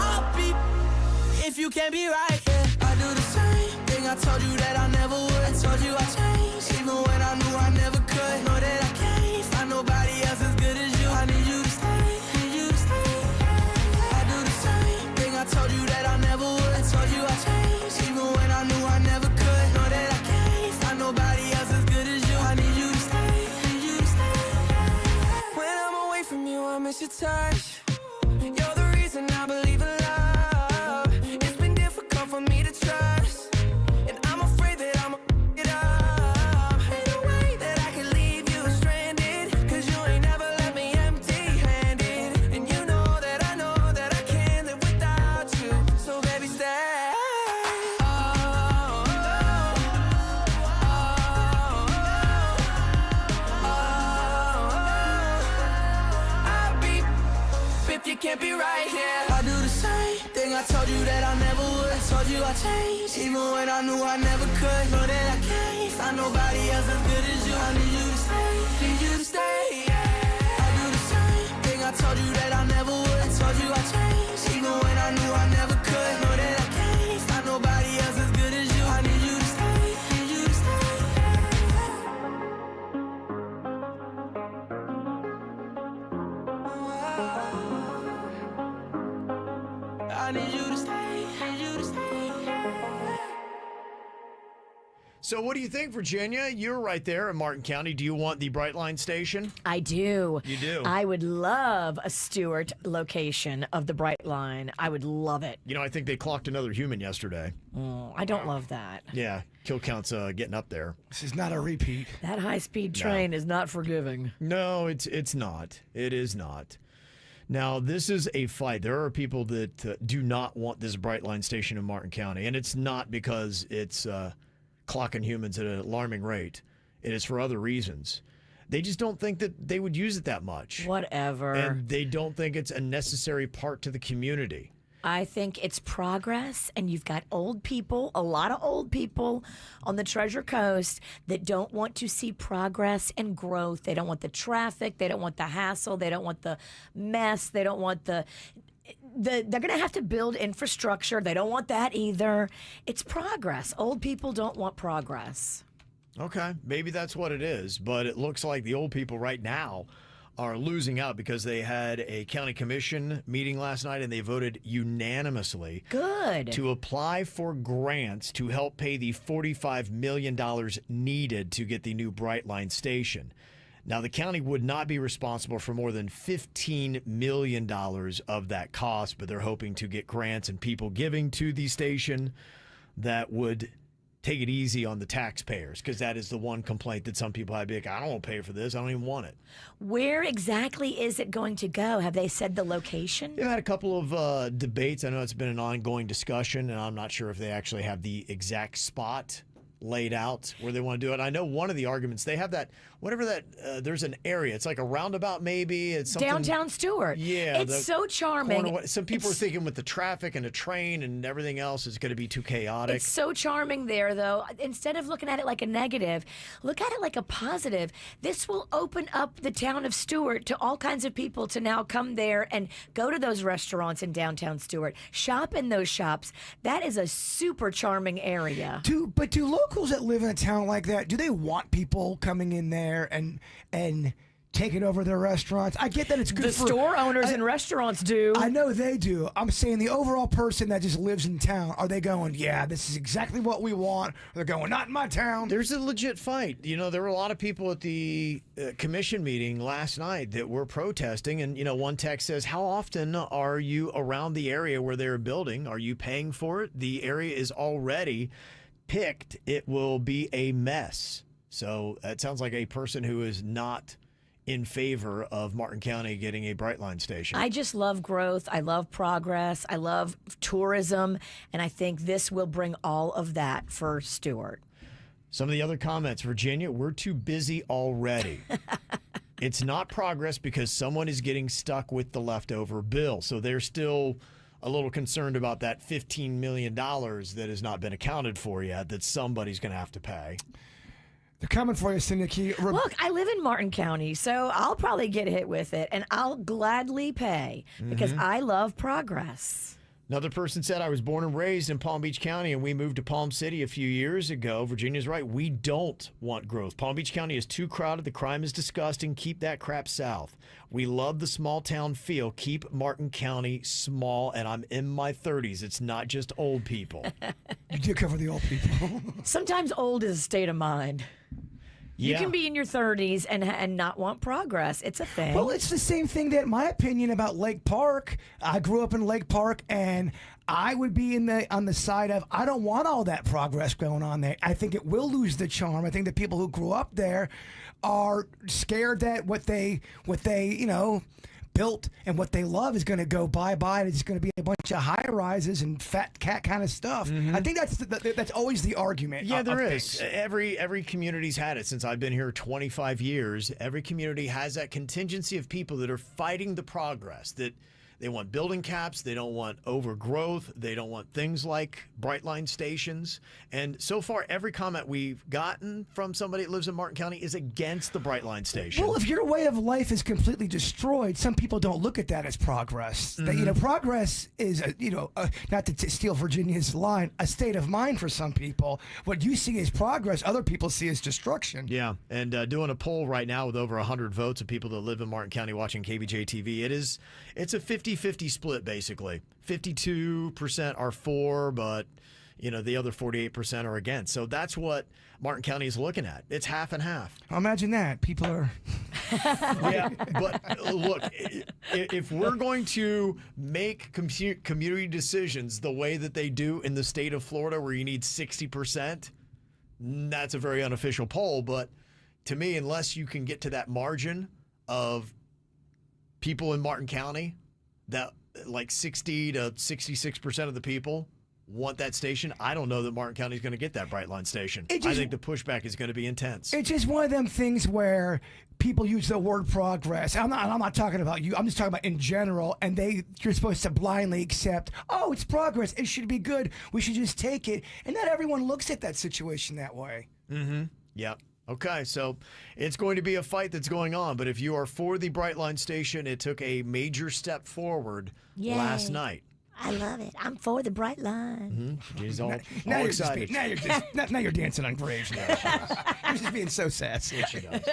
I'll be if you can't be right here. I do the same thing I told you that I never would. I told you I changed, even when I knew I never could. Know that I can't find nobody else as good as you. I need you to stay, need you to stay. I do the same thing I told you that I never would. I told you I changed, even when I knew I never could. Know that I can't find nobody else as good as you. I need you to stay, need you to stay. When I'm away from you, I miss your touch. You're the reason I believe in love. It's been difficult for me to trust, and I'm afraid that I'm it up. Ain't no way that I can leave you stranded, 'cause you ain't never left me empty-handed. And you know that I can't live without you. So baby, stay. I'll be if you can't be right here. I do the same thing I told you that I never would. I told you I changed, even when I knew I never could. Know that I can't find nobody else as good as you. I need you to stay, need you to stay. I do the same thing I told you that I never would. I told you I changed, even when I knew I never could. Know that I can't find nobody else as good as you. I need you to stay, need you to stay. I need you to stay, need you to stay. So what do you think, Virginia? You're right there in Martin County. Do you want the Brightline station? I do. You do? I would love a Stewart location of the Brightline. I would love it. You know, I think they clocked another human yesterday. Oh, I don't love that. Yeah, kill count's getting up there. This is not a repeat. That high-speed train is not forgiving. No, it's not. It is not. Now, this is a fight. There are people that do not want this Brightline station in Martin County, and it's not because it's clocking humans at an alarming rate. It is for other reasons. They just don't think that they would use it that much. Whatever. And they don't think it's a necessary part to the community. I think it's progress, and you've got old people, a lot of old people on the Treasure Coast that don't want to see progress and growth. They don't want the traffic. They don't want the hassle. They don't want the mess. They don't want they're going to have to build infrastructure. They don't want that either. It's progress. Old people don't want progress. Okay, maybe that's what it is, but it looks like the old people right now are losing out because they had a county commission meeting last night and they voted unanimously to apply for grants to help pay the $45 million needed to get the new Brightline station. Now, the county would not be responsible for more than $15 million of that cost, but they're hoping to get grants and people giving to the station that would take it easy on the taxpayers, because that is the one complaint that some people have. Be like, I don't want to pay for this. I don't even want it. Where exactly is it going to go? Have they said the location? They've had a couple of debates. I know it's been an ongoing discussion, and I'm not sure if they actually have the exact spot laid out where they want to do it. I know one of the arguments, they have that whatever that. There's an area. It's like a roundabout, maybe. It's something, downtown Stewart. Yeah, it's so charming. Some people are thinking with the traffic and the train and everything else is going to be too chaotic. It's so charming there, though. Instead of looking at it like a negative, look at it like a positive. This will open up the town of Stewart to all kinds of people to now come there and go to those restaurants in downtown Stewart, shop in those shops. That is a super charming area. Do locals that live in a town like that, do they want people coming in there and taking over their restaurants? I get that it's good the store owners and restaurants do. I know they do. I'm saying the overall person that just lives in town, are they going, yeah, this is exactly what we want? Or they're going, not in my town. There's a legit fight. You know, there were a lot of people at the commission meeting last night that were protesting. And, you know, one text says, how often are you around the area where they're building? Are you paying for it? The area is already picked. It will be a mess. So it sounds like a person who is not in favor of Martin County getting a Brightline station. I just love growth. I love progress. I love tourism. And I think this will bring all of that for Stewart. Some of the other comments, Virginia, we're too busy already. It's not progress because someone is getting stuck with the leftover bill. So they're still a little concerned about that $15 million that has not been accounted for yet that somebody's going to have to pay. They're coming for you, Cindy. Look, I live in Martin County, so I'll probably get hit with it, and I'll gladly pay because I love progress. Another person said, I was born and raised in Palm Beach County, and we moved to Palm City a few years ago. Virginia's right. We don't want growth. Palm Beach County is too crowded. The crime is disgusting. Keep that crap south. We love the small town feel. Keep Martin County small, and I'm in my 30s. It's not just old people. You do cover the old people. Sometimes old is a state of mind. You Yeah. can be in your 30s and not want progress. It's a thing. Well, it's the same thing that my opinion about Lake Park. I grew up in Lake Park, and I would be on the side of I don't want all that progress going on there. I think it will lose the charm. I think the people who grew up there are scared that what they built and what they love is going to go bye-bye. It's going to be a bunch of high-rises and fat cat kind of stuff. I think that's always the argument. Yeah, there of is. things. Every community's had it since I've been here 25 years. Every community has that contingency of people that are fighting the progress, that they want building caps, they don't want overgrowth, they don't want things like Brightline stations. And so far, every comment we've gotten from somebody that lives in Martin County is against the Brightline station. Well, if your way of life is completely destroyed, some people don't look at that as progress. That, progress is, not to steal Virginia's line, a state of mind for some people. What you see as progress, other people see as destruction. Yeah, and doing a poll right now with over 100 votes of people that live in Martin County watching KVJ TV, it's a 50-50 split, basically. 52% are for, but the other 48% are against. So that's what Martin County is looking at. It's half and half. Imagine that. People are... Yeah, but look, if we're going to make community decisions the way that they do in the state of Florida, where you need 60%, that's a very unofficial poll. But to me, unless you can get to that margin of people in Martin County that like 60 to 66% of the people want that station, I don't know that Martin County is going to get that Brightline station. I think the pushback is going to be intense. It's just one of them things where people use the word progress. I'm not talking about you. I'm just talking about in general. And you're supposed to blindly accept, oh, it's progress. It should be good. We should just take it. And not everyone looks at that situation that way. Mm-hmm. Yeah. Okay, so it's going to be a fight that's going on, but if you are for the Brightline station, it took a major step forward last night. I love it. I'm for the Brightline. She's all Now excited. Now you're dancing on graves. You're just being so sassy. Yes, she does.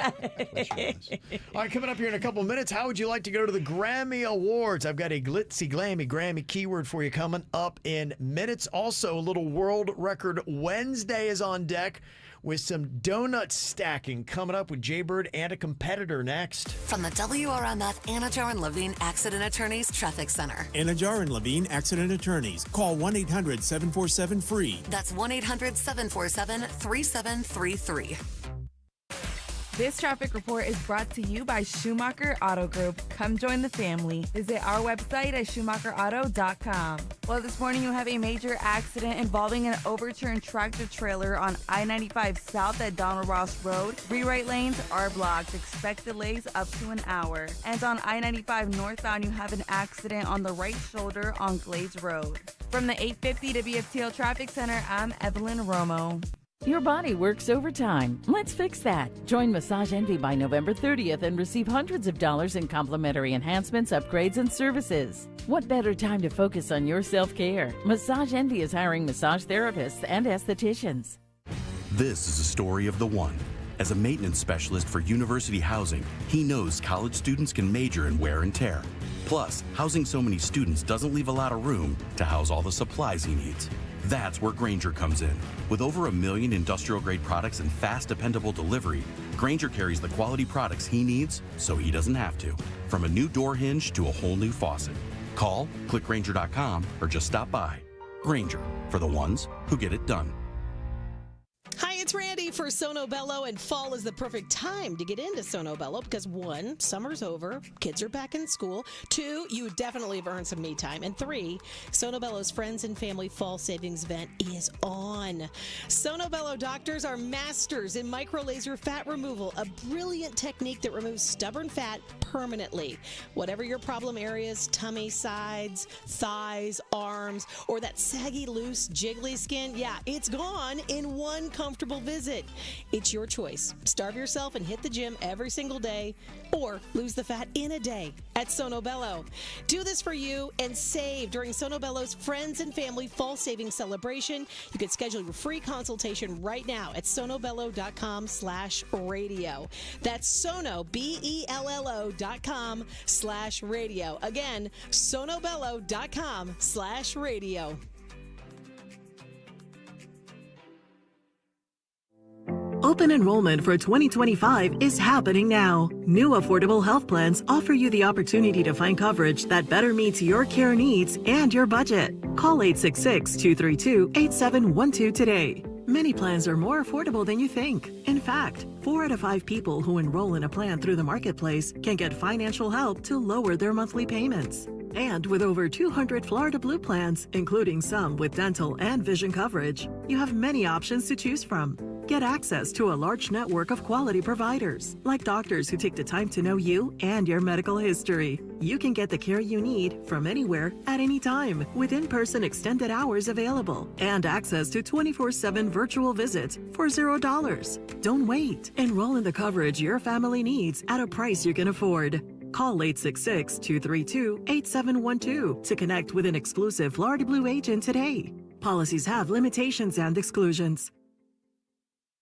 All right, coming up here in a couple of minutes, how would you like to go to the Grammy Awards? I've got a glitzy, glammy Grammy keyword for you coming up in minutes. Also, a little World Record Wednesday is on deck with some donut stacking coming up with Jaybird and a competitor next. From the WRMF Anajar and Levine Accident Attorneys Traffic Center. Anajar and Levine Accident Attorneys. Call 1-800-747-FREE. That's 1-800-747-3733. This traffic report is brought to you by Schumacher Auto Group. Come join the family. Visit our website at schumacherauto.com. Well, this morning you have a major accident involving an overturned tractor trailer on I-95 South at Donald Ross Road. 3 right lanes are blocked. Expect delays up to an hour. And on I-95 northbound, you have an accident on the right shoulder on Glades Road. From the 850 WFTL Traffic Center, I'm Evelyn Romo. Your body works overtime. Let's fix that. Join Massage Envy by November 30th and receive hundreds of dollars in complimentary enhancements, upgrades, and services. What better time to focus on your self-care? Massage Envy is hiring massage therapists and estheticians. This is a story of the one. As a maintenance specialist for university housing, he knows college students can major in wear and tear. Plus, housing so many students doesn't leave a lot of room to house all the supplies he needs. That's where Grainger comes in. With over 1 million industrial-grade products and fast, dependable delivery, Grainger carries the quality products he needs so he doesn't have to. From a new door hinge to a whole new faucet. Call, click Grainger.com, or just stop by. Grainger, for the ones who get it done. Hi, it's Randy for Sono Bello, and fall is the perfect time to get into Sono Bello because 1, summer's over, kids are back in school. 2, you definitely have earned some me time. And 3, Sono Bello's Friends and Family Fall Savings event is on. Sono Bello doctors are masters in microlaser fat removal, a brilliant technique that removes stubborn fat permanently. Whatever your problem areas, tummy, sides, thighs, arms, or that saggy, loose, jiggly skin, yeah, it's gone in one comfortable visit. It's your choice. Starve yourself and hit the gym every single day, or lose the fat in a day at Sono Bello. Do this for you and save during Sono Bello's Friends and Family Fall Savings Celebration. You can schedule your free consultation right now at sonobello.com/radio. That's Sono, BELLO.com/radio. Again, sonobello.com/radio. Open enrollment for 2025 is happening now. New affordable health plans offer you the opportunity to find coverage that better meets your care needs and your budget. Call 866-232-8712 today. Many plans are more affordable than you think. In fact, 4 out of 5 people who enroll in a plan through the marketplace can get financial help to lower their monthly payments. And with over 200 Florida Blue plans, including some with dental and vision coverage, you have many options to choose from. Get access to a large network of quality providers, like doctors who take the time to know you and your medical history. You can get the care you need from anywhere at any time, with in-person extended hours available and access to 24/7 virtual visits for $0. Don't wait. Enroll in the coverage your family needs at a price you can afford. Call 866-232-8712 to connect with an exclusive Florida Blue agent today. Policies have limitations and exclusions.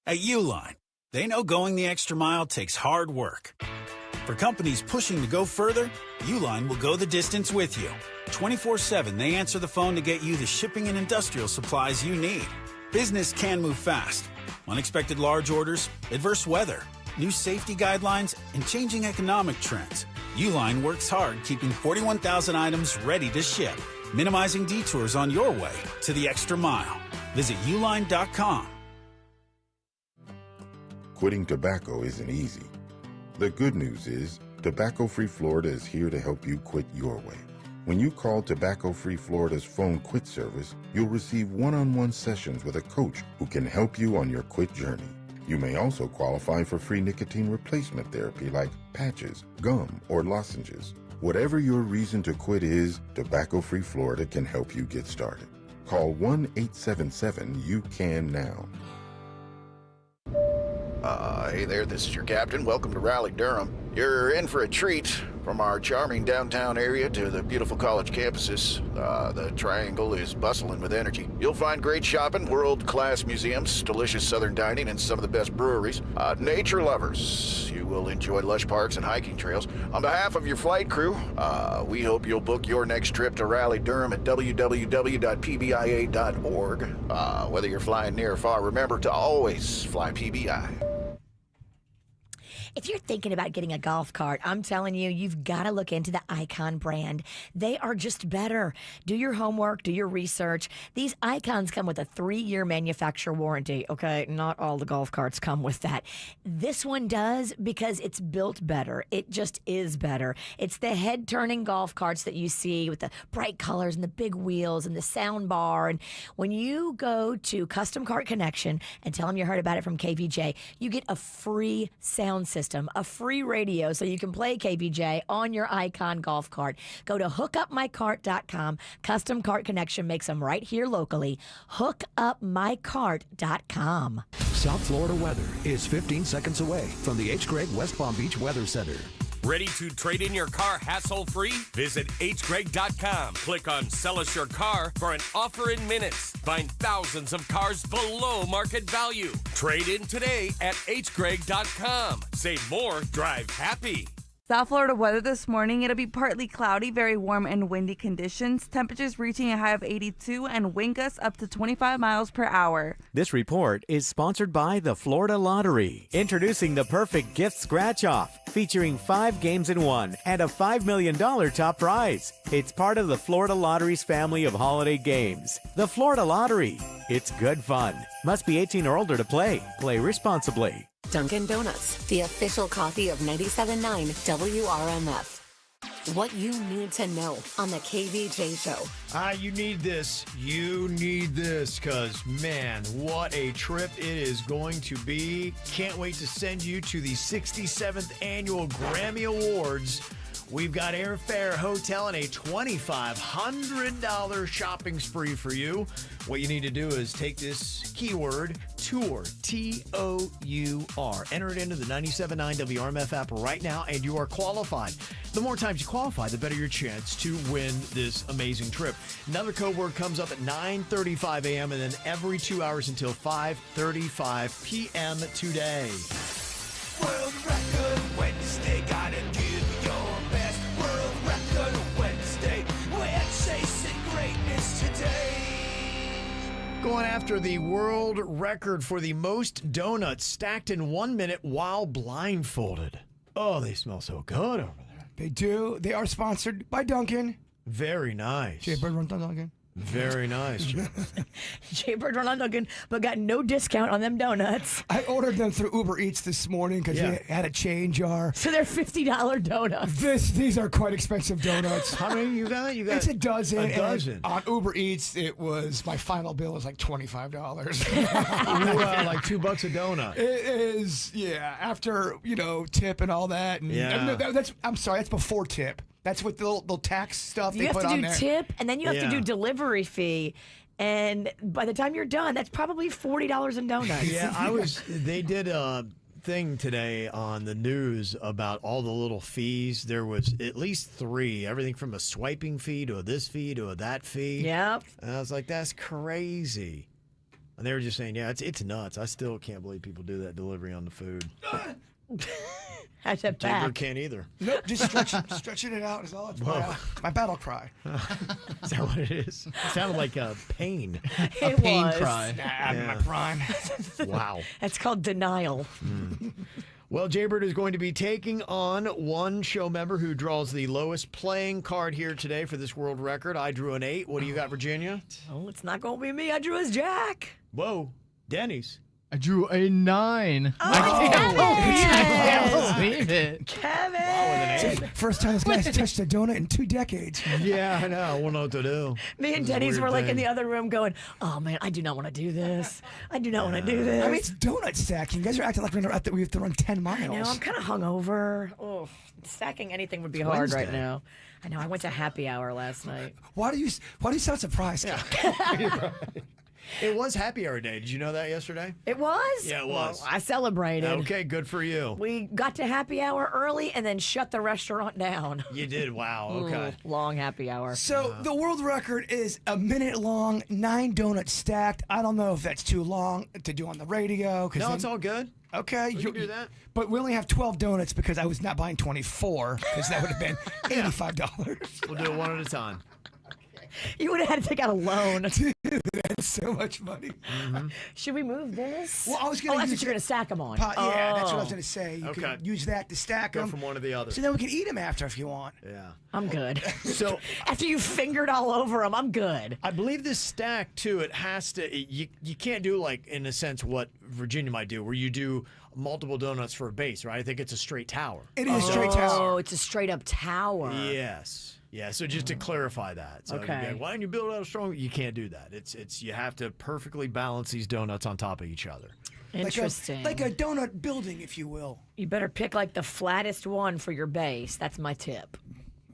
At Uline, they know going the extra mile takes hard work. For companies pushing to go further, Uline will go the distance with you. 24/7, they answer the phone to get you the shipping and industrial supplies you need. Business can move fast. Unexpected large orders, adverse weather, new safety guidelines, and changing economic trends. Uline works hard keeping 41,000 items ready to ship, minimizing detours on your way to the extra mile. Visit uline.com. Quitting tobacco isn't easy. The good news is, Tobacco-Free Florida is here to help you quit your way. When you call Tobacco-Free Florida's phone quit service, you'll receive one-on-one sessions with a coach who can help you on your quit journey. You may also qualify for free nicotine replacement therapy like patches, gum, or lozenges. Whatever your reason to quit is, Tobacco-Free Florida can help you get started. Call 1-877-YOU-CAN-NOW. Hey there, this is your captain. Welcome to Raleigh, Durham. You're in for a treat. From our charming downtown area to the beautiful college campuses, the Triangle is bustling with energy. You'll find great shopping, world-class museums, delicious southern dining, and some of the best breweries. Nature lovers, you will enjoy lush parks and hiking trails. On behalf of your flight crew, we hope you'll book your next trip to Raleigh, Durham at www.pbia.org. Whether you're flying near or far, remember to always fly PBI. If you're thinking about getting a golf cart, I'm telling you, you've got to look into the Icon brand. They are just better. Do your homework, do your research. These Icons come with a 3-year manufacturer warranty, okay? Not all the golf carts come with that. This one does because it's built better. It just is better. It's the head-turning golf carts that you see with the bright colors and the big wheels and the sound bar. And when you go to Custom Cart Connection and tell them you heard about it from KVJ, you get a free sound system, a free radio so you can play KVJ on your Icon golf cart. Go to hookupmycart.com. Custom Cart Connection makes them right here locally. Hookupmycart.com. South Florida weather is 15 seconds away from the H. Gregg West Palm Beach Weather Center. Ready to trade in your car hassle-free? Visit hgregg.com. Click on Sell Us Your Car for an offer in minutes. Find thousands of cars below market value. Trade in today at hgregg.com. Save more, drive happy. South Florida weather this morning, it'll be partly cloudy, very warm and windy conditions. Temperatures reaching a high of 82 and wind gusts up to 25 miles per hour. This report is sponsored by the Florida Lottery. Introducing the perfect gift scratch-off, featuring 5 games in 1 and a $5 million top prize. It's part of the Florida Lottery's family of holiday games. The Florida Lottery. It's good fun. Must be 18 or older to play. Play responsibly. Dunkin' Donuts, the official coffee of 97.9 WRMF. What you need to know on the KVJ Show. You need this. You need this because, man, what a trip it is going to be. Can't wait to send you to the 67th Annual Grammy Awards. We've got airfare, hotel, and a $2,500 shopping spree for you. What you need to do is take this keyword, TOUR, T-O-U-R. Enter it into the 97.9 WRMF app right now, and you are qualified. The more times you qualify, the better your chance to win this amazing trip. Another code word comes up at 9:35 a.m. and then every 2 hours until 5:35 p.m. today. World Record Wednesday, gotta give your best. World Record Wednesday, we're chasing greatness today. Going after the world record for the most donuts stacked in 1 minute while blindfolded. Oh, they smell so good over there. They do. They are sponsored by Dunkin'. Very nice. Jay Bird runs on Dunkin'. Very nice. Jay Bird run on Dunkin', but got no discount on them donuts. I ordered them through Uber Eats this morning because we had a change jar. So they're $50 donuts. These are quite expensive donuts. How many you got? It's a dozen. A dozen. On Uber Eats, it was my final bill was like $25. Like $2 a donut. It is, yeah. After tip and all that. And, I'm sorry, that's before tip. That's with the little tax stuff they put on there. You have to do tip, and then you have to do delivery fee. And by the time you're done, that's probably $40 in donuts. Yeah, they did a thing today on the news about all the little fees. There was at least 3, everything from a swiping fee to a this fee to a that fee. Yep. And I was like, that's crazy. And they were just saying, it's nuts. I still can't believe people do that delivery on the food. I said back. Jaybird can't either. Nope, just stretching it out is all. It's my battle cry. Is that what it is? It sounded like a pain. A pain cry. I'm in my prime. Wow. That's called denial. Well, Jaybird is going to be taking on one show member who draws the lowest playing card here today for this world record. I drew an 8. What do you got, Virginia? Oh, it's not going to be me. I drew his Jack. Whoa. Denny's. I drew a 9. Oh, I can't believe it. Kevin! Wow, first time this guy's touched a donut in 2 decades. Yeah, I know. I won't know what to do. Me and Denny's were like in the other room going, oh man, I do not want to do this. I do not want to do this. I mean, it's donut stacking. You guys are acting like we have to run 10 miles. I know, I'm kind of hungover. Oh, stacking anything would be hard right now. I know, I went to happy hour last night. Why do you sound surprised? Yeah. It was happy hour day. Did you know that yesterday? It was? Yeah, it was. Well, I celebrated. Okay, good for you. We got to happy hour early and then shut the restaurant down. You did? Wow, okay. Long happy hour. So the world record is a minute long, 9 donuts stacked. I don't know if that's too long to do on the radio. No, it's all good. Okay. You can do that. But we only have 12 donuts because I was not buying 24 because that would have been $85. We'll do it one at a time. You would have had to take out a loan. Dude, that's so much money. Should we move this? Well, I was going to that's use what you're going to stack them on. Yeah, that's what I was going to say. You Okay. can use that to stack Go them. from one to the other. So then we can eat them after if you want. Yeah. I'm good. So after you fingered all over them, I'm good. I believe this stack too. It has to. You can't do like in a sense what Virginia might do, where you do multiple donuts for a base, right? I think it's a straight tower. It is a straight tower. Oh, it's a straight up tower. Yes. Yeah. So just to clarify that. So Okay. you'd be like, why don't you build out strong? You can't do that. It's you have to perfectly balance these donuts on top of each other. Interesting. Like a donut building, if you will. You better pick like the flattest one for your base. That's my tip.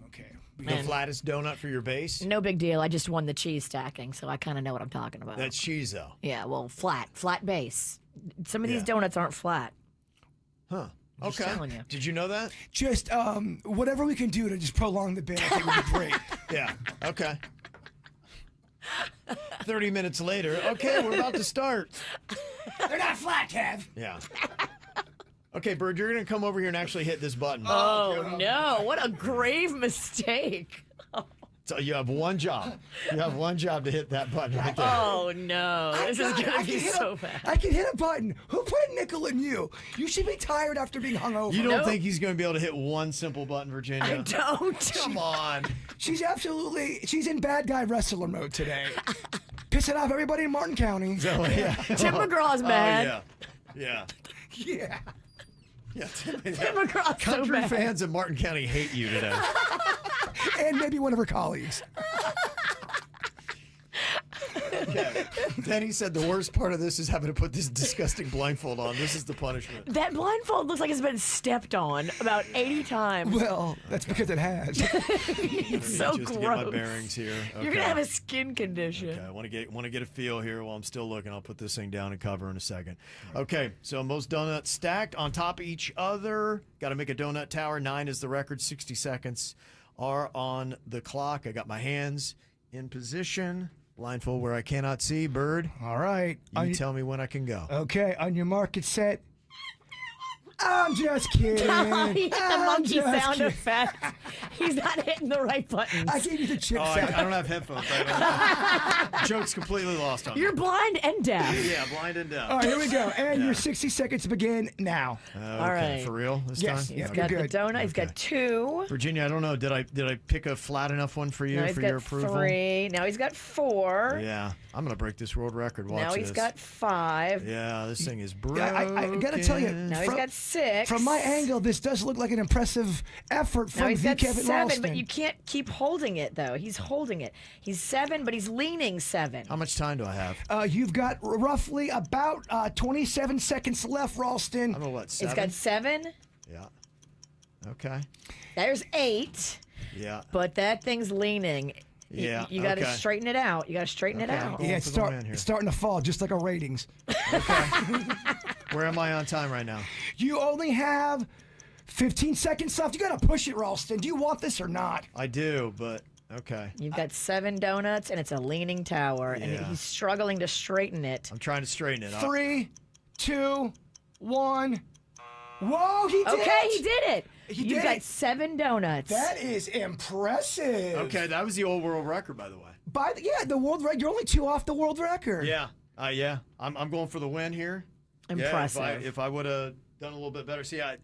Okay. The flattest donut for your base. No big deal. I just won the cheese stacking, so I kind of know what I'm talking about. That's cheese though. Yeah, well, flat base. Some of these Yeah. donuts aren't flat. Huh. Just Okay. telling you. Did you know that? Just whatever we can do to just prolong the bit, I think would be great. Yeah. Okay. 30 minutes later. Okay, we're about to start. They're not flat, Kev. Yeah. Okay, Bird, you're going to come over here and actually hit this button. Oh, no. What a grave mistake. So you have one job. You have one job to hit that button right there. Oh, no. This is going to be so bad. I can hit a button. Who put a nickel in you? You should be tired after being hungover. You don't think he's going to be able to hit one simple button, Virginia? I don't. Come on. She's in bad guy wrestler mode today. Pissing off everybody in Martin County. So, yeah. Tim McGraw's mad. Oh, yeah. Yeah. Yeah. Yeah, Tim McGraw's so Country bad. fans in Martin County hate you today. And maybe one of her colleagues. Okay. Then he said the worst part of this is having to put this disgusting blindfold on. This is the punishment. That blindfold looks like it's been stepped on about 80 times. Well, that's because it has. It's so Just gross. to get my bearings here. You're going to have a skin condition. Okay, I want to get a feel here while I'm still looking. I'll put this thing down and cover in a second. Okay, so most donuts stacked on top of each other. Got to make a donut tower. 9 is the record. 60 seconds are on the clock. I got my hands in position. Blindfold where I cannot see. Bird. All right. You tell me when I can go. Okay, on your mark, get set. I'm just kidding. He hit the I'm monkey just sound kidding. effect. He's not hitting the right buttons. I gave you the chip Oh, sound. I don't have headphones. Joke's completely lost on me. You're blind and deaf. Yeah, blind and deaf. All right, here we go. And Yeah. your 60 seconds begin now. Okay, All right. for real this Yes. time? Yeah, He's got you're the good. donut. He's got 2. Virginia, I don't know. Did I pick a flat enough one for you Now he's for got your approval? 3. Now he's got 4. Yeah, I'm gonna break this world record. Watch Now he's this. got 5. Yeah, this thing is broken. I got to tell you, Now he's got 6. from my angle, this does look like an impressive effort Now from he's the got Kevin 7, Ralston. but you can't keep holding it, though. He's holding it. He's 7, but he's leaning 7. How much time do I have? You've got roughly about 27 seconds left, Ralston. I'm a what? He's 7? got 7. Yeah. Okay. There's 8. Yeah. But that thing's leaning. Yeah, You got to okay. straighten it out. You got to straighten it Okay, out. I'm going Yeah, for the win here. it's starting to fall, just like our ratings. Where am I on time right now? You only have 15 seconds left. You got to push it, Ralston. Do you want this or not? I do, but okay. You've got 7 donuts, and it's a leaning tower, and Yeah. he's struggling to straighten it. I'm trying to straighten it. 3, 2, 1. Whoa, he did Okay, it. he did it. He You've did got it. 7 donuts. That is impressive. Okay, that was the old world record, by the way. The world record. You're only 2 off the world record. Yeah. Yeah. I'm going for the win here. Impressive. Yeah, if I would have done a little bit better. See, I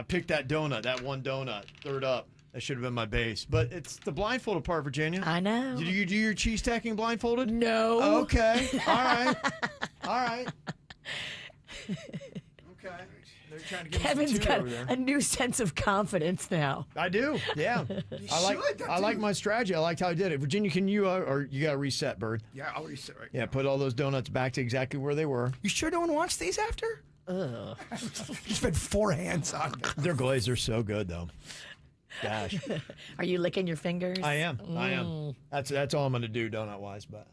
picked that donut, that one donut, third up. That should have been my base. But it's the blindfolded part, Virginia. I know. Did you do your cheese stacking blindfolded? No. Okay. All right. All right. Okay. They're trying to give us Kevin's a 2 got over there. a new sense of confidence now. I do. Yeah. I like my strategy. I liked how I did it. Virginia, can you or you got to reset, Bird? Yeah, I'll reset right Yeah, put all those donuts back to exactly where they were. You sure no one wants these after? Ugh. You spent 4 hands on them. Their glaze are so good, though. Gosh. Are you licking your fingers? I am. That's all I'm going to do donut-wise, but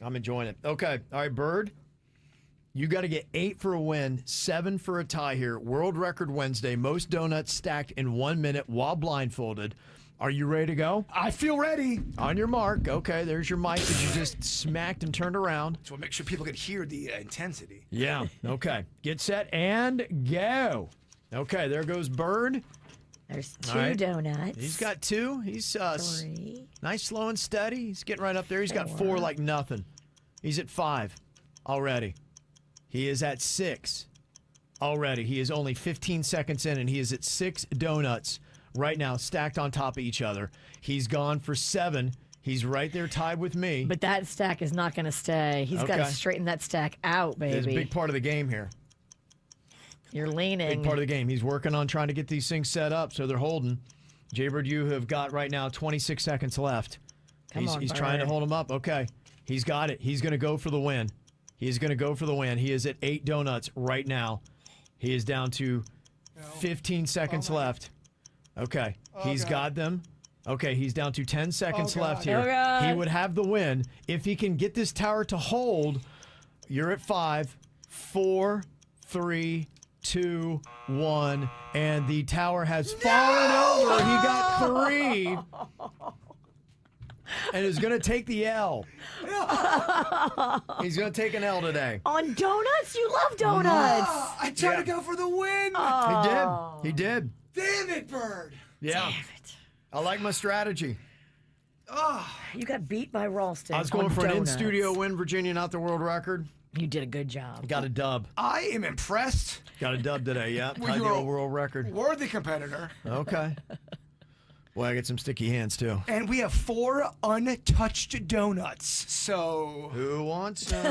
I'm enjoying it. Okay. All right, Bird. You got to get 8 for a win, 7 for a tie here. World record Wednesday. Most donuts stacked in 1 minute while blindfolded. Are you ready to go? I feel ready. On your mark. Okay, there's your mic that you just smacked and turned around. So we'll make sure people can hear the intensity. Yeah. Okay. Get set and go. Okay, there goes Bird. There's All 2 right. donuts. He's got 2. He's 3. Nice, slow, and steady. He's getting right up there. He's got 4 like nothing. He's at 5 already. He is at 6 already. He is only 15 seconds in, and he is at 6 donuts right now, stacked on top of each other. He's gone for 7. He's right there tied with me. But that stack is not going to stay. He's got to straighten that stack out, baby. It's a big part of the game here. You're leaning. Big part of the game. He's working on trying to get these things set up so they're holding. Jaybird, you have got right now 26 seconds left. He's trying to hold him up. Okay. He's got it. He's going to go for the win. He's going to go for the win. He is at 8 donuts right now. He is down to 15 seconds left. Okay. He's got them. Okay, he's down to 10 seconds left here. He would have the win. If he can get this tower to hold, you're at 5, 4, 3, 2, 1, and the tower has fallen over. He got 3 and is going to take the L. He's going to take an L today. On donuts? You love donuts. I tried to go for the win. He did. Damn it, Bird. Yeah. Damn it. I like my strategy. You got beat by Ralston. I was going on for donuts. an in-studio win, Virginia, not the world record. You did a good job. Got a dub. I am impressed. Got a dub today, yeah. Well, Tied the you're a old world record. Worthy competitor. Okay. Well, I get some sticky hands, too. And we have 4 untouched donuts. So. Who wants some?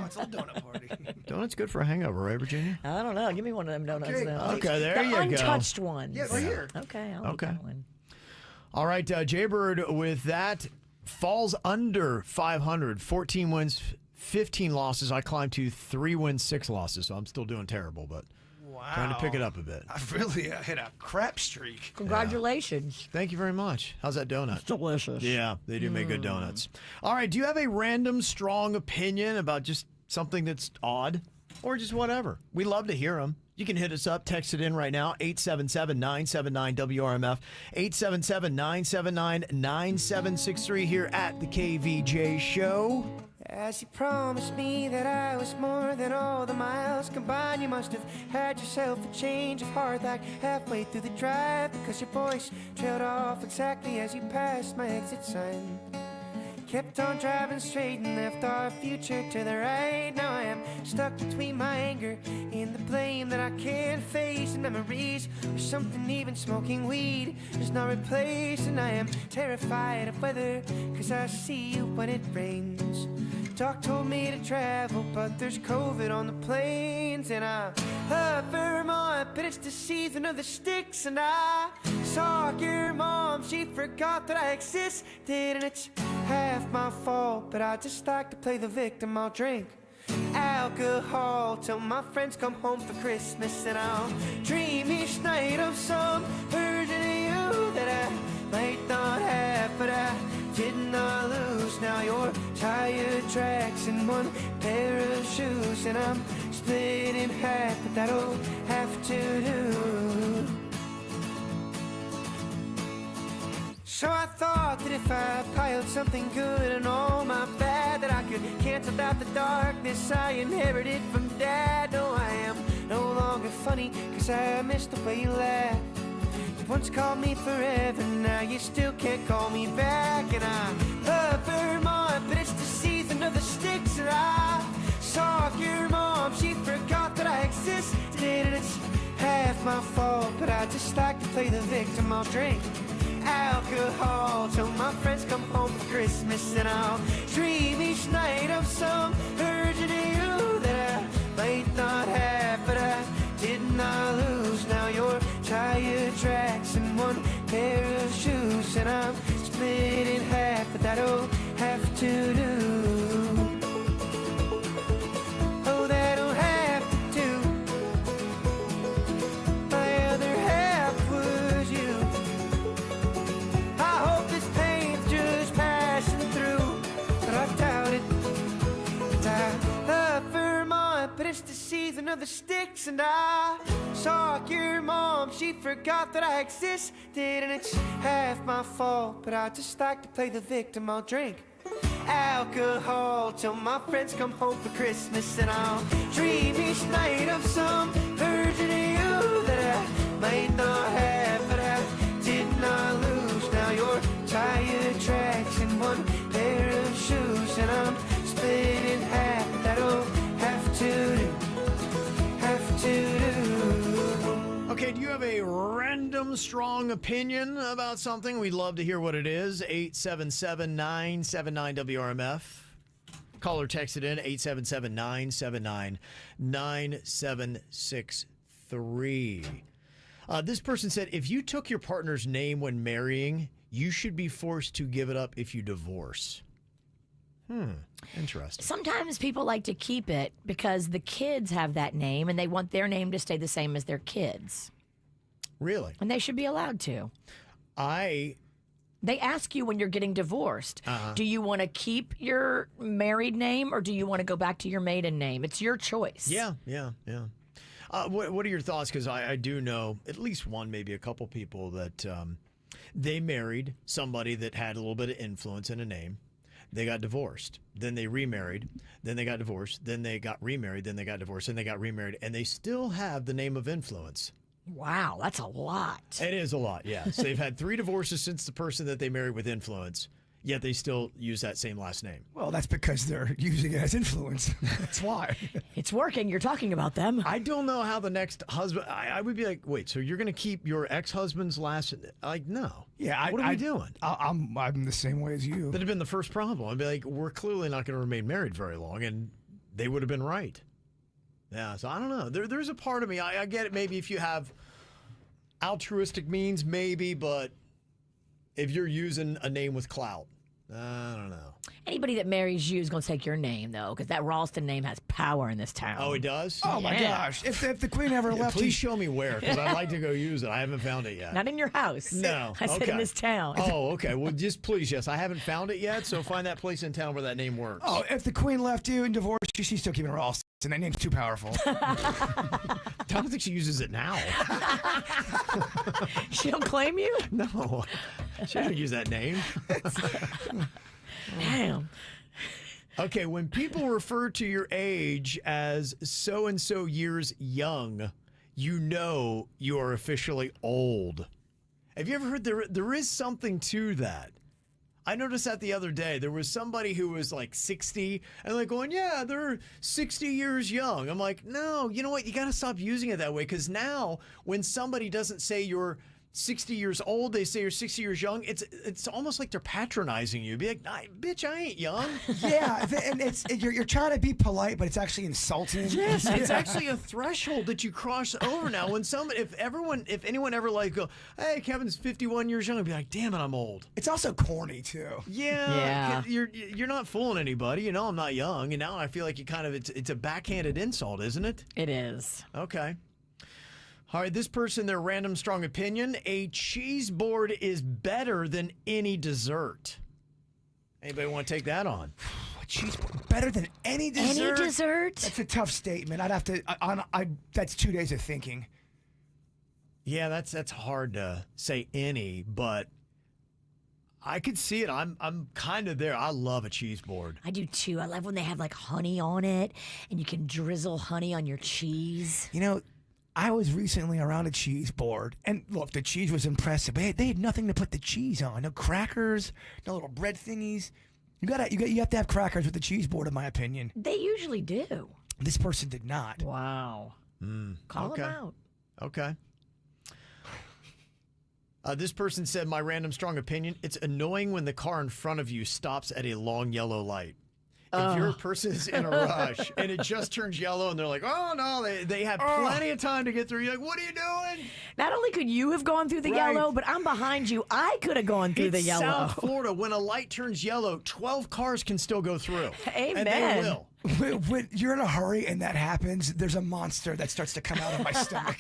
It's a donut party. Donuts good for a hangover, right, Virginia? I don't know. Give me one of them donuts Okay. now. Okay, there the you go. untouched ones. Yeah, right here. Okay, I'll eat that one. All right, Jaybird with that falls under 500. 14 wins, 15 losses. I climbed to 3 wins, 6 losses, so I'm still doing terrible, but trying to pick it up a bit. I really hit a crap streak. Congratulations. Thank you very much. How's that donut? It's delicious. Yeah, they do make good donuts. All right, do you have a random strong opinion about just something that's odd or just whatever? We love to hear them. You can hit us up, text it in right now, 877-979-WRMF, 877-979-9763 here at the KVJ Show. As you promised me that I was more than all the miles combined, you must have had yourself a change of heart like halfway through the drive, because your voice trailed off exactly as you passed my exit sign. Kept on driving straight and left our future to the right. Now I am stuck between my anger and the blame that I can't face, and memories or something even smoking weed does not replace. And I am terrified of weather, cause I see you when it rains. Doc told me to travel, but there's COVID on the planes. And I love Vermont, but it's the season of the sticks. And I saw your mom, she forgot that I existed. And it's half my fault, but I just like to play the victim. I'll drink alcohol till my friends come home for Christmas. And I'll dream each night of some version of you that I might not have, but I did not lose. Now your tire tracks in one pair of shoes, and I'm split in half, but that'll have to do. So I thought that if I piled something good and all my bad, that I could cancel out the darkness I inherited from Dad. No, I am no longer funny, cause I missed the way you laughed. You once called me forever, now you still can't call me back. And I love Vermont, but it's the season of the sticks. And I saw your mom, she forgot that I existed. And it's half my fault, but I just like to play the victim. I'll drink alcohol till my friends come home for Christmas, and I'll dream each night of some version of you that I might not have, but I did not lose. Now your tire tracks in one pair of shoes, and I'm split in half, but that'll have to do. Oh, that'll have to do. My other half was you. I hope this pain's just passing through, but I doubt it. And I love Vermont, but it's the season of the sticks. And I saw your mom, she forgot that I existed. And it's half my fault, but I just like to play the victim. I'll drink alcohol till my friends come home for Christmas, and I'll dream each night of some version of you that I might not have, but I a random strong opinion about something, we'd love to hear what it is. 877-979-WRMF. Call or text it in, 877-979-9763. This person said, if you took your partner's name when marrying, you should be forced to give it up if you divorce. Interesting. Sometimes people like to keep it because the kids have that name and they want their name to stay the same as their kids. Really? And they should be allowed to. They ask you when you're getting divorced, do you want to keep your married name or do you want to go back to your maiden name? It's your choice. Yeah. What are your thoughts? Because I do know at least one, maybe a couple people that they married somebody that had a little bit of influence in a name. They got divorced. Then they remarried. Then they got divorced. Then they got remarried. Then they got divorced. And they got remarried. And they still have the name of influence. Wow, that's a lot. It is a lot, yes. They've had 3 divorces since the person that they married with influence, yet they still use that same last name. Well, that's because they're using it as influence. That's why. It's working. You're talking about them. I don't know how the next husband... I would be like, wait, so you're going to keep your ex-husband's last... Like, no. Yeah, what are we doing? I'm the same way as you. That'd have been the first problem. I'd be like, we're clearly not going to remain married very long, and they would have been right. Yeah, so I don't know. There's a part of me, I get it, maybe if you have altruistic means, maybe, but if you're using a name with clout, I don't know. Anybody that marries you is going to take your name, though, because that Ralston name has power in this town. Oh, it does? Oh, my gosh. If the queen ever left... Please show me where, because I'd like to go use it. I haven't found it yet. Not in your house. No. I said in this town. Oh, okay. Well, just please, yes. I haven't found it yet, so find that place in town where that name works. Oh, if the queen left you and divorced you, she's still keeping Ralston. That name's too powerful. I don't think she uses it now. She don't claim you? No. She doesn't use that name. Damn. Okay, when people refer to your age as so-and-so years young, you know you are officially old. Have you ever heard there is something to that? I noticed that the other day. There was somebody who was like 60 and like going, yeah, they're 60 years young. I'm like, no, you know what? You got to stop using it that way, because now when somebody doesn't say you're 60 years old, they say you're 60 years young. It's almost like they're patronizing you. Be like, bitch, I ain't young. Yeah, and you're trying to be polite, but it's actually insulting. Yes, it's actually a threshold that you cross over now. When if anyone ever like go, hey, Kevin's 51 years young, I'd be like, damn it, I'm old. It's also corny too. Yeah. You're not fooling anybody. You know I'm not young, and now I feel like it's a backhanded insult, isn't it? It is. Okay. All right, this person, their random strong opinion, a cheese board is better than any dessert. Anybody want to take that on? A cheese board better than any dessert? Any dessert? That's a tough statement. I'd have to, that's 2 days of thinking. Yeah, that's hard to say any, but I could see it. I'm kind of there. I love a cheese board. I do too. I love when they have like honey on it and you can drizzle honey on your cheese. You know, I was recently around a cheese board, and look, the cheese was impressive, but they had nothing to put the cheese on. No crackers, no little bread thingies. You have to have crackers with the cheese board, in my opinion. They usually do. This person did not. Wow. Call them out. Okay. This person said, my random strong opinion, it's annoying when the car in front of you stops at a long yellow light. If your person is in a rush and it just turns yellow and they're like, oh, no, they have plenty of time to get through. You're like, what are you doing? Not only could you have gone through the yellow, but I'm behind you. I could have gone through the yellow. South Florida, when a light turns yellow, 12 cars can still go through. Amen. And they will. When you're in a hurry and that happens, there's a monster that starts to come out of my stomach.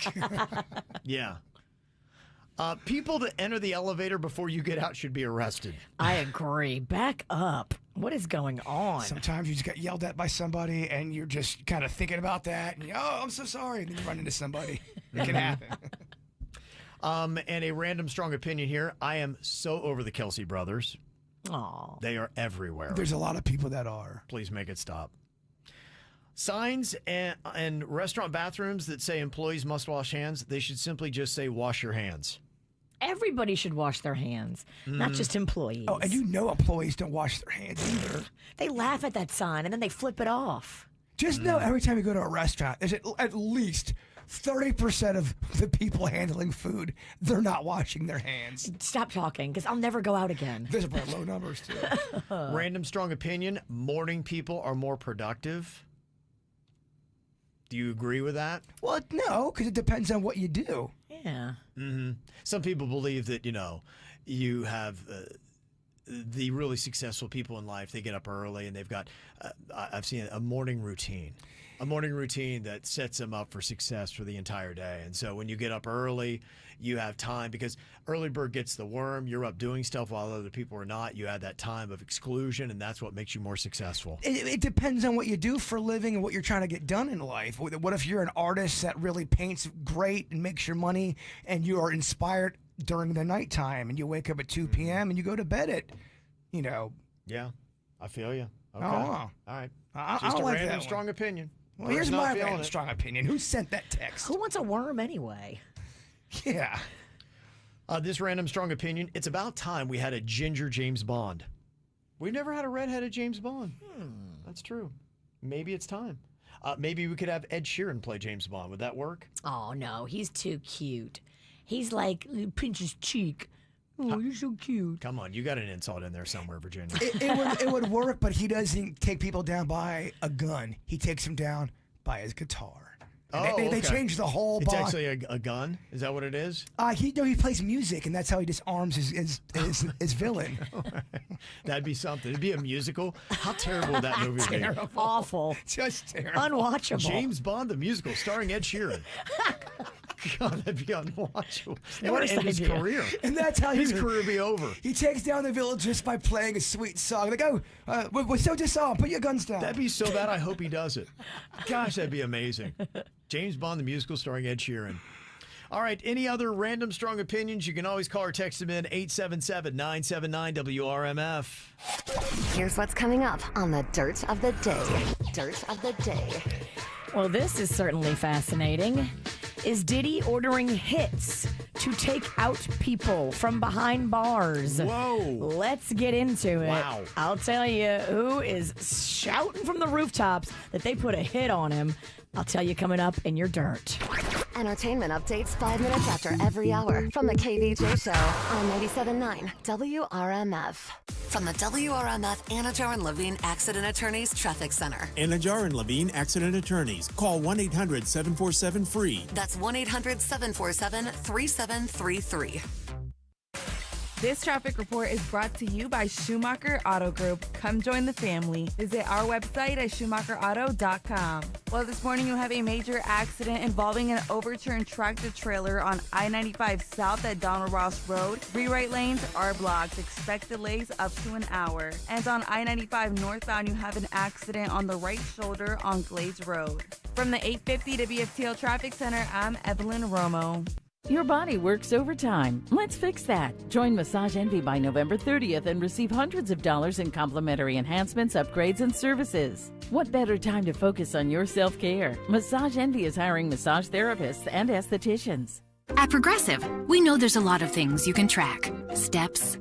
Yeah. People that enter the elevator before you get out should be arrested. I agree. Back up. What is going on? Sometimes you just get yelled at by somebody and you're just kind of thinking about that. And I'm so sorry. And then you run into somebody. It can happen. And a random strong opinion here. I am so over the Kelsey brothers. Aw. They are everywhere. There's a lot of people that are. Please make it stop. Signs and restaurant bathrooms that say employees must wash hands, they should simply just say wash your hands. Everybody should wash their hands, not just employees. Oh, and employees don't wash their hands either. They laugh at that sign and then they flip it off. Just know every time you go to a restaurant, there's at least 30% of the people handling food, they're not washing their hands. Stop talking, because I'll never go out again. Those are probably low numbers, too. Random strong opinion, morning people are more productive. Do you agree with that? Well, no, because it depends on what you do. Yeah. Mm-hmm. Some people believe that, you have the really successful people in life, they get up early and they've got, I've seen a morning routine. A morning routine that sets them up for success for the entire day. And so when you get up early, you have time because early bird gets the worm. You're up doing stuff while other people are not. You have that time of exclusion, and that's what makes you more successful. It depends on what you do for a living and what you're trying to get done in life. What if you're an artist that really paints great and makes your money, and you are inspired during the nighttime, and you wake up at 2 p.m. and you go to bed at, Yeah, I feel you. Okay. Oh. All right. Just a like random that strong opinion. Well, here's my random strong opinion. Who sent that text? Who wants a worm anyway? Yeah. This random strong opinion, it's about time we had a ginger James Bond. We've never had a redheaded James Bond. That's true. Maybe it's time. Maybe we could have Ed Sheeran play James Bond. Would that work? Oh, no. He's too cute. He's like, pinch his cheek. Oh, you're so cute. Come on, you got an insult in there somewhere, Virginia. It would work, but he doesn't take people down by a gun. He takes them down by his guitar. And they changed the whole It's bond. actually a gun? Is that what it is? He plays music, and that's how he disarms his villain. That'd be something. It'd be a musical. How terrible would that movie be? Terrible. Awful. Just terrible. Unwatchable. James Bond, the musical, starring Ed Sheeran. God, that'd be unwatchable. That would Worst end his idea. career. And that's how his career would be over. He takes down the village just by playing a sweet song. Like, we're so disarmed. Put your guns down. That'd be so bad. I hope he does it. Gosh, that'd be amazing. James Bond, the musical, starring Ed Sheeran. All right, any other random strong opinions? You can always call or text them in 877-979-WRMF. Here's what's coming up on the Dirt of the Day. Dirt of the Day. Well, this is certainly fascinating. Is Diddy ordering hits to take out people from behind bars? Whoa. Let's get into it. Wow. I'll tell you who is shouting from the rooftops that they put a hit on him. I'll tell you coming up in your dirt. Entertainment updates 5 minutes after every hour from the KVJShow on 97.9 WRMF. From the WRMF Anajar and Levine Accident Attorneys Traffic Center. Anajar and Levine Accident Attorneys. Call 1-800-747-FREE. That's 1-800-747-3733. This traffic report is brought to you by Schumacher Auto Group. Come join the family. Visit our website at schumacherauto.com. Well, this morning you have a major accident involving an overturned tractor-trailer on I-95 South at Donald Ross Road. 3 right lanes are blocked. Expect delays up to an hour. And on I-95 northbound, you have an accident on the right shoulder on Glades Road. From the 850 WFTL Traffic Center, I'm Evelyn Romo. Your body works overtime. Let's fix that. Join Massage Envy by November 30th and receive hundreds of dollars in complimentary enhancements, upgrades, and services. What better time to focus on your self-care? Massage Envy is hiring massage therapists and estheticians. At Progressive, we know there's a lot of things you can track. Steps,